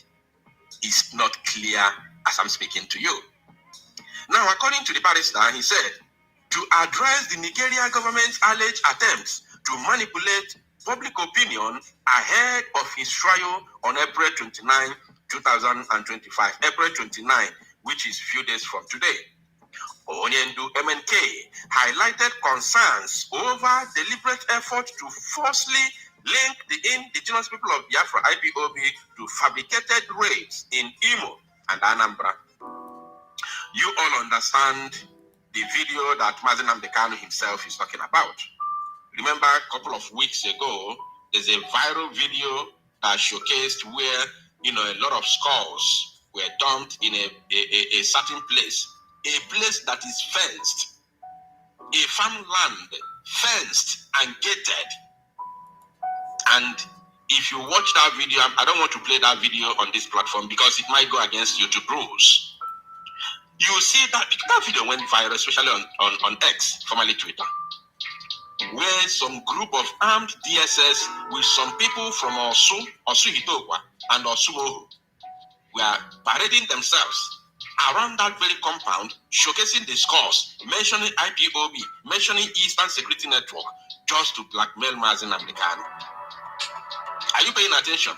is not clear as I'm speaking to you. Now, according to the barrister, he said, to address the Nigerian government's alleged attempts to manipulate public opinion ahead of his trial on April 29, 2025. April 29, which is few days from today. Onyendu MNK highlighted concerns over deliberate effort to falsely link the indigenous people of Biafra IPOB to fabricated raids in Imo and Anambra. You all understand the video that Mazi Nnamdi Kanu himself is talking about. Remember, a couple of weeks ago, there's a viral video that showcased where, a lot of skulls were dumped in a certain place. A place that is fenced, a farmland fenced and gated. And if you watch that video, I don't want to play that video on this platform because it might go against YouTube rules. You see that video went viral, especially on X, formerly Twitter. where some group of armed DSS with some people from Osu Hitokwa, and Osuohu were parading themselves around that very compound, showcasing the scores, mentioning IPOB, mentioning Eastern Security Network, just to blackmail Mazin Amdekano. Are you paying attention?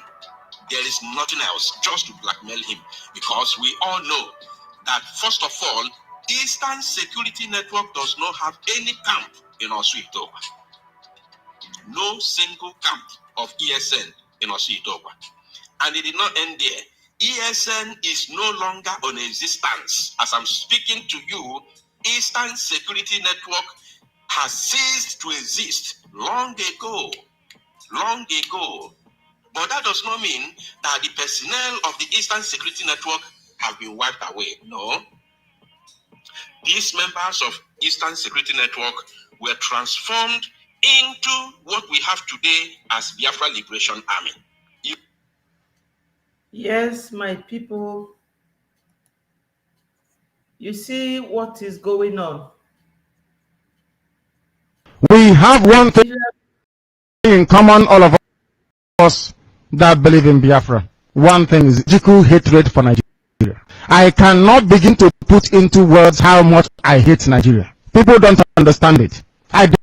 There is nothing else, just to blackmail him, because we all know that, first of all, Eastern Security Network does not have any camp in Osuitoba. No single camp of ESN in Osuitoba. And it did not end there. ESN is no longer on existence. As I'm speaking to you, Eastern Security Network has ceased to exist long ago. Long ago. But that does not mean that the personnel of the Eastern Security Network have been wiped away. No. These members of Eastern Security Network were transformed into what we have today as Biafra Liberation Army. Yes, my people, you see what is going on. We have one thing in common, all of us that believe in Biafra. One thing is logical hatred for Nigeria. I cannot begin to put into words how much I hate Nigeria. People don't understand it. I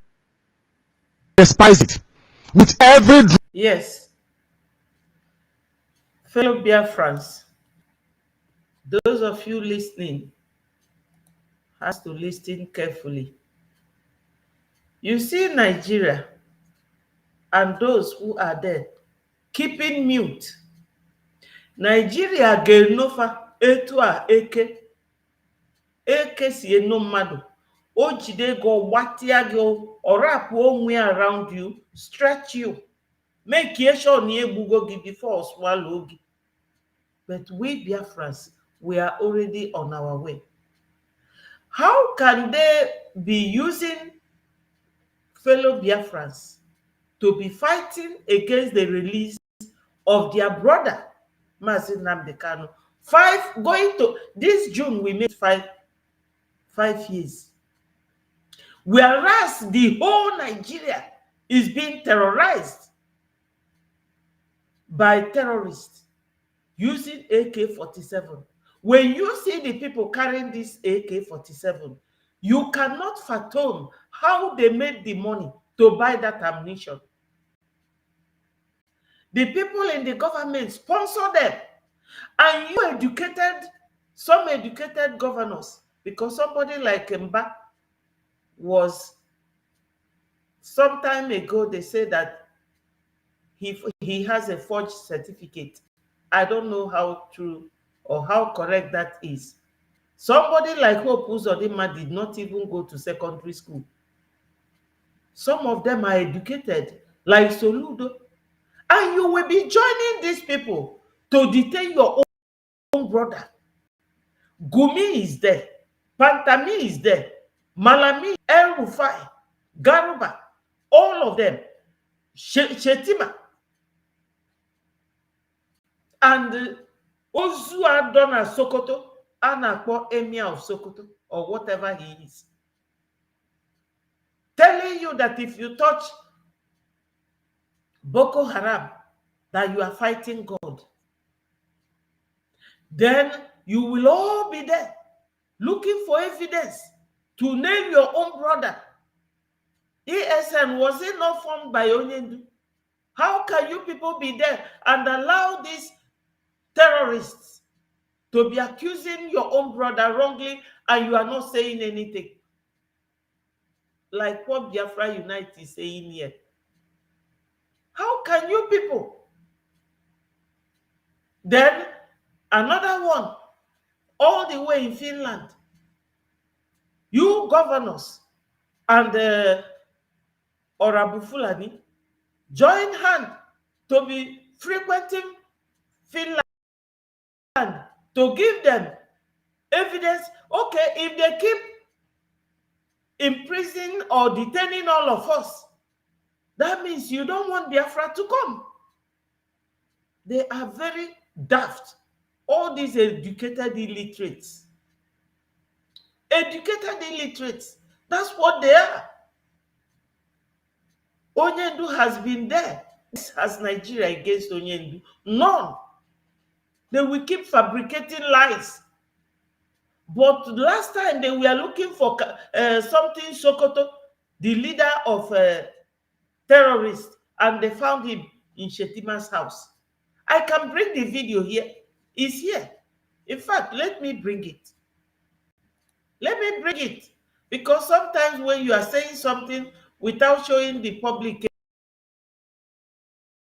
despise it. With every Yes, fellow Biafrans, those of you listening has to listen carefully. You see Nigeria and those who are there keeping mute. Nigeria ga-enofa etu a eke si eno mmadụ. O jide go gbatia gị, or wrap onwe around you, stretch you, make sure na egbugo gị before swallow gị. But we Biafrans, we are already on our way. How can they be using fellow Biafrans to be fighting against the release of their brother, Mazin Namdekano? This June, we made five years. Whereas the whole Nigeria is being terrorized by terrorists using AK-47. When you see the people carrying this AK-47, you cannot fathom how they made the money to buy that ammunition. The people in the government sponsor them. And some educated governors, because somebody like Mba was, some time ago, they say that he has a forged certificate. I don't know how true or how correct that is. Somebody like Hope Uzodinma did not even go to secondary school. Some of them are educated, like Soludo. And you will be joining these people to detain your own brother. Gumi is there. Pantami is there. Malami, El Rufai, Garuba, all of them. Shetima. And Ozu Adona Sokoto, Anakpo Emir of Sokoto, or whatever he is. Telling you that if you touch Boko Haram, that you are fighting God. Then you will all be there looking for evidence to nail your own brother. ESN, was it not formed by Onyendu? How can you people be there and allow these terrorists to be accusing your own brother wrongly and you are not saying anything? Like what Biafra Unite is saying here. How can you people? Then another one, all the way in Finland, you governors and Orabu Fulani join hand to be frequenting Finland to give them evidence. Okay, if they keep imprisoning or detaining all of us, that means you don't want Biafra to come. They are very daft. All these educated illiterates. Educated illiterates. That's what they are. Onyendu has been there. This has Nigeria against Onyendu. None. They will keep fabricating lies. But last time they were looking for something Sokoto, the leader of terrorists, and they found him in Shetima's house. I can bring the video here. It's here. In fact, let me bring it. Let me bring it. Because sometimes when you are saying something without showing the public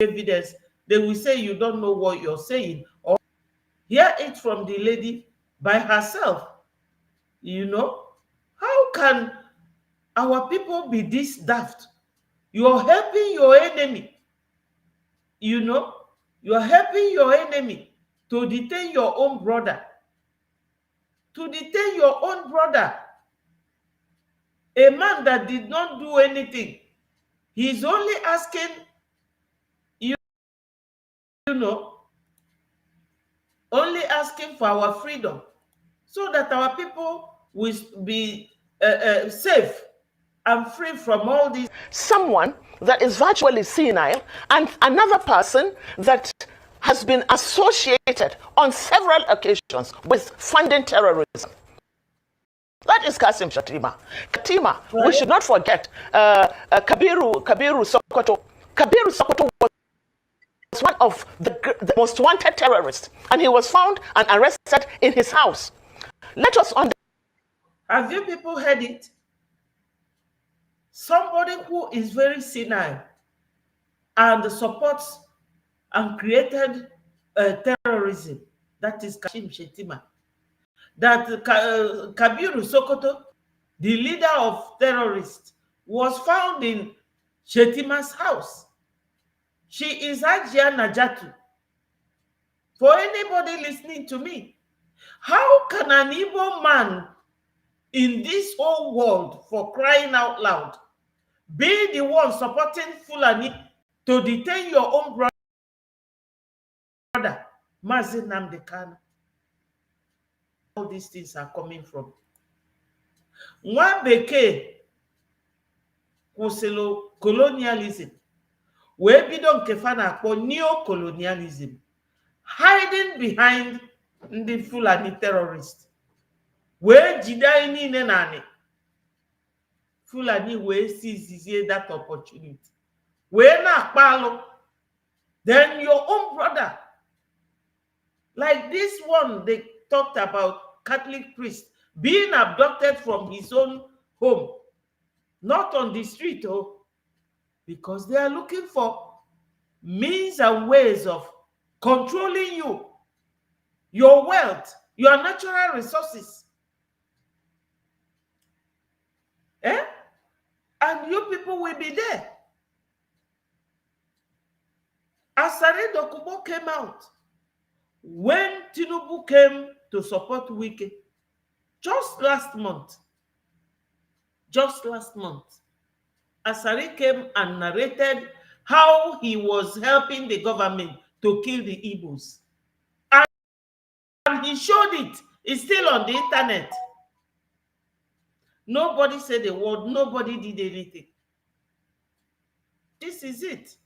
evidence, they will say you don't know what you're saying. Or hear it from the lady by herself. You know? How can our people be this daft? You're helping your enemy. You know? You're helping your enemy to detain your own brother. To detain your own brother. A man that did not do anything. He's only asking, you know, only asking for our freedom so that our people will be safe and free from all these. Someone that is virtually senile and another person that has been associated on several occasions with funding terrorism. That is Kasim Shatima. Katima, right. We should not forget Kabiru Sokoto. Kabiru Sokoto was one of the most wanted terrorists, and he was found and arrested in his house. Let us understand. Have you people heard it? Somebody who is very senile and supports and created terrorism, that is Kashim Shetima. That Kabiru Sokoto, the leader of terrorists, was found in Shetima's house. She is Hajia Najatu. For anybody listening to me, how can an Igbo man in this whole world, for crying out loud, be the one supporting Fulani to detain your own brother, Mazi Nnamdi Kanu? All these things are coming from. Nwa bekee kwụsịrị colonialism, wee bido nke fa na-akpọ neo-colonialism, hiding behind ndị Fulani terrorists. Wee jide anyị niile naanị. Fulani wee seize that opportunity. Wee na-akpa alụ. Then your own brother, like this one they talked about, Catholic priest being abducted from his own home, not on the street, because they are looking for means and ways of controlling you, your wealth, your natural resources. And you people will be there. Asare Dokubo came out when Tinubu came to support Wike just last month. Asare came and narrated how he was helping the government to kill the Igbos. And he showed it. It's still on the internet. Nobody said a word. Nobody did anything. This is it.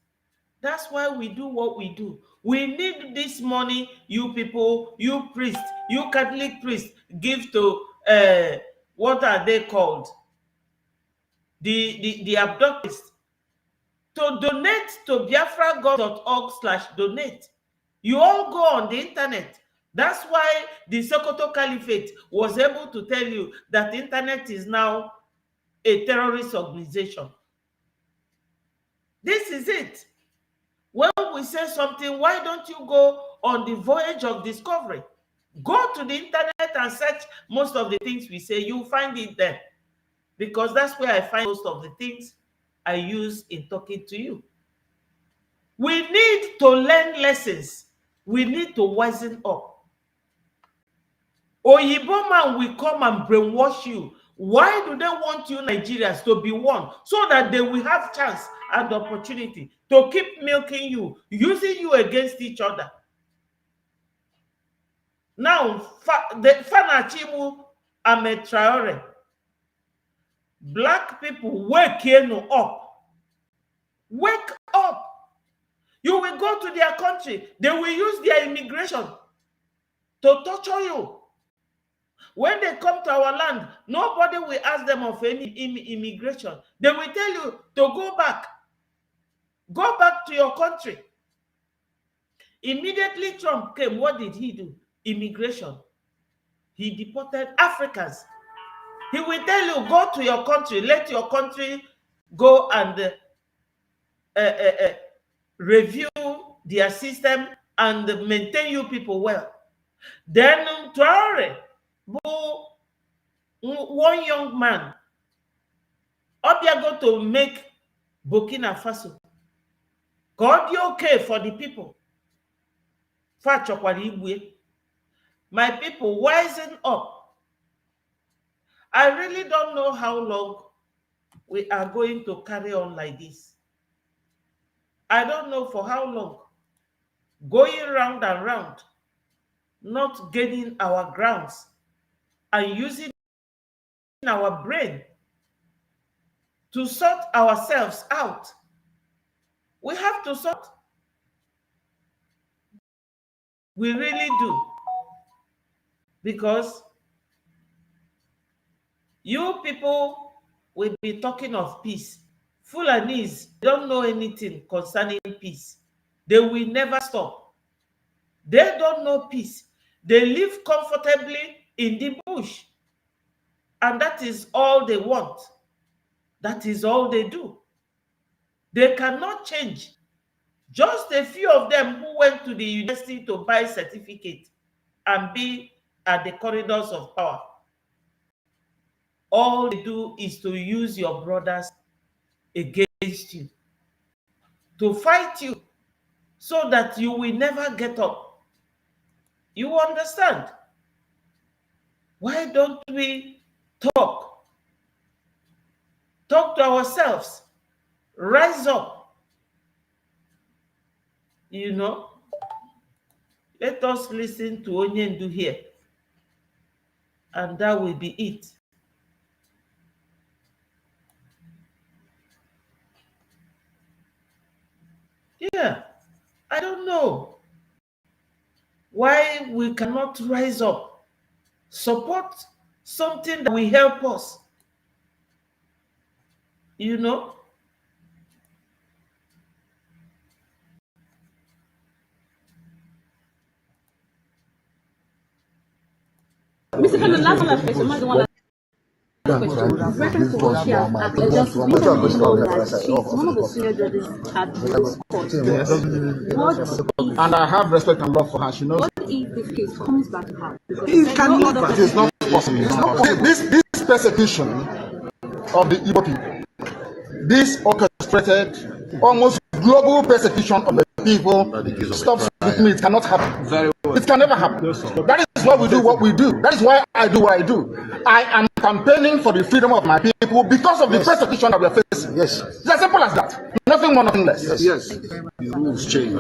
That's why we do what we do. We need this money, you people, you priests, you Catholic priests, give to, what are they called? The abductees. To donate to biafragod.org/donate. You all go on the internet. That's why the Sokoto Caliphate was able to tell you that the internet is now a terrorist organization. This is it. When we say something, why don't you go on the voyage of discovery? Go to the internet and search most of the things we say. You'll find it there. Because that's where I find most of the things I use in talking to you. We need to learn lessons. We need to wisen up. Oyibo man will come and brainwash you. Why do they want you Nigerians to be one? So that they will have chance and opportunity to keep milking you, using you against each other. Now, the Fanachimu Ahmed Traore, black people waking up. Wake up. You will go to their country. They will use their immigration to torture you. When they come to our land, nobody will ask them of any immigration. They will tell you to go back. Go back to your country. Immediately Trump came, what did he do? Immigration. He deported Africans. He will tell you, go to your country. Let your country go and review their system and maintain you people well. Then Traore, one young man, Obia go to make Burkina Faso. God, you okay for the people. My people, wisen up. I really don't know how long we are going to carry on like this. I don't know for how long. Going round and round, not gaining our grounds and using our brain to sort ourselves out. We have to sort. We really do. Because you people will be talking of peace. Fulanis don't know anything concerning peace. They will never stop. They don't know peace. They live comfortably in the bush. And that is all they want. That is all they do. They cannot change. Just a few of them who went to the university to buy certificate and be at the corridors of power. All they do is to use your brothers against you, to fight you so that you will never get up. You understand? Why don't we talk? Talk to ourselves. Rise up. You know? Let us listen to Onyendu here. And that will be it. Yeah, I don't know why we cannot rise up, support something that will help us. You know? Mr. Kevin, last one last question. The one that reference to what she has asked, just let me know that she's one of the senior judges at this court. Yes. And I have respect and love for her. She knows. What if this case comes back to her? It can never. It is not possible. It's not possible. This persecution of the Igbo people, this orchestrated, almost global persecution of the people, stops with me. It cannot happen. Very well. It can never happen. That is why we do what we do. That is why I do what I do. I am campaigning for the freedom of my people because of the persecution that we are facing. Yes. It's as simple as that. Nothing more, nothing less. Yes. The rules change.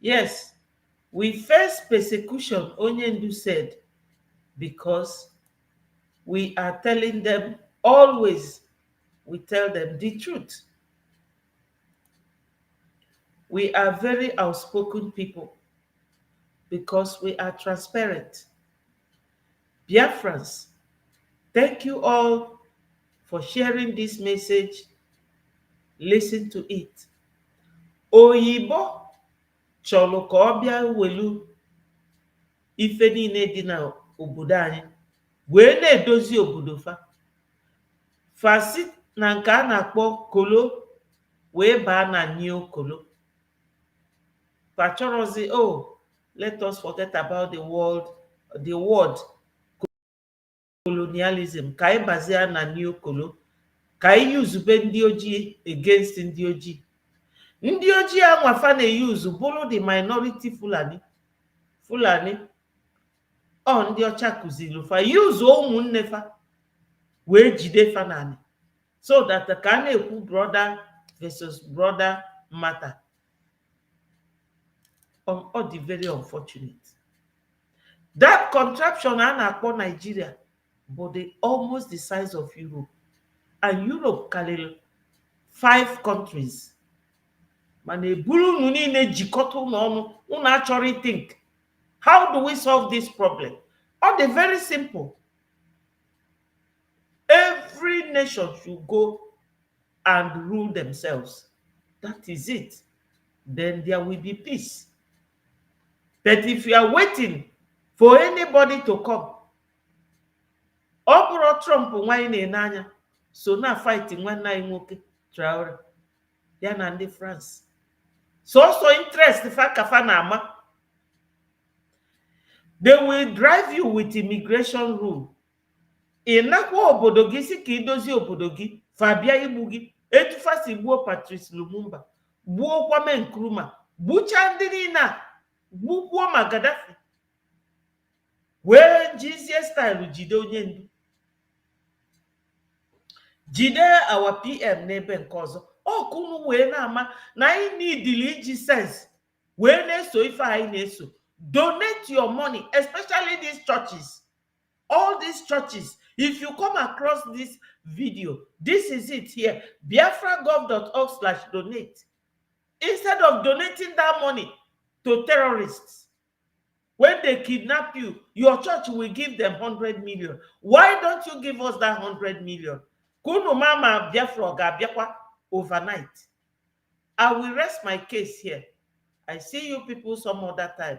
Yes. We face persecution, Onyendu said, because we are telling them always, we tell them the truth. We are very outspoken people because we are transparent. Biafrans, thank you all for sharing this message. Listen to it. Oyibo chọrọ ka ọ bịa welu ife niile dị na obodo anyị wee na-edozi obodo fa. Fasi na nke a na-akpọ kolo wee baa na new kolo. Pachorozi, oh, let us forget about the word colonialism. Ka anyị bazie na new kolo. Ka anyị yuzube ndị ojii against ndị ojii. Ndị ojii anwafa na-eyuzu bụrụ the minority Fulani. Ọ ndị ọcha kụziri fa yuzu ụmụnne fa wee jide fa n'anị. So that ka a na-ekwu brother versus brother matter. Ọ dị very unfortunate. That contraption a na-akpọ Nigeria bụ almost the size of Europe. and Europe karịrị 5 countries. Mana eburu unu niile jikọta ụnụ ọnụ, unu achọrọ think. How do we solve this problem? All the very simple. Every nation should go and rule themselves. That is it. Then there will be peace. But if you are waiting for anybody to come, ọ bụrụ Trump nwanyị na-ene anya so na fight nwanne anyị nwoke Traore ya na ndị France. So interest fa kafa na ama. They will drive you with immigration rule. Ịnakwa obodo gị si ka idozi obodo gị fa bịa igbu gị etu fa si gbuo Patrice Lumumba, gbuo Kwame Nkrumah, gbucha ndị niile a, gbukwuo ma Gaddafi, wee jizie style jide onye ndu, jide our PM n'ebe nke ọzọ. Ọkụnụ wee na-ama na anyị n'idili iji sense wee na-eso ife anyị na-eso. Donate your money, especially these churches. All these churches, if you come across this video, this is it here, biafragov.org/donate. Instead of donating that money to terrorists, when they kidnap you, your church will give them 100 million. Why don't you give us that 100 million? Kunu mama Biafra ga-abịakwa overnight. I will rest my case here. I see you people some other time.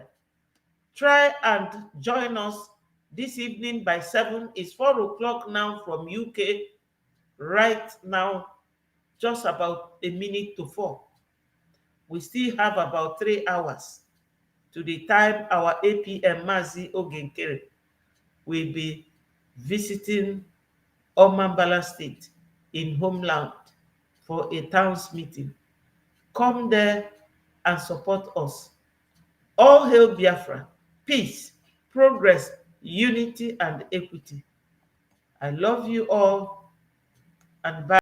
Try and join us this evening by 7. It's 4 o'clock now from UK. Right now, just about a minute to 4. We still have about 3 hours to the time our APM Mazi Ogenkere will be visiting Omambala State in Homeland for a town's meeting. Come there and support us. All hail Biafra, peace, progress, unity, and equity. I love you all, and bye.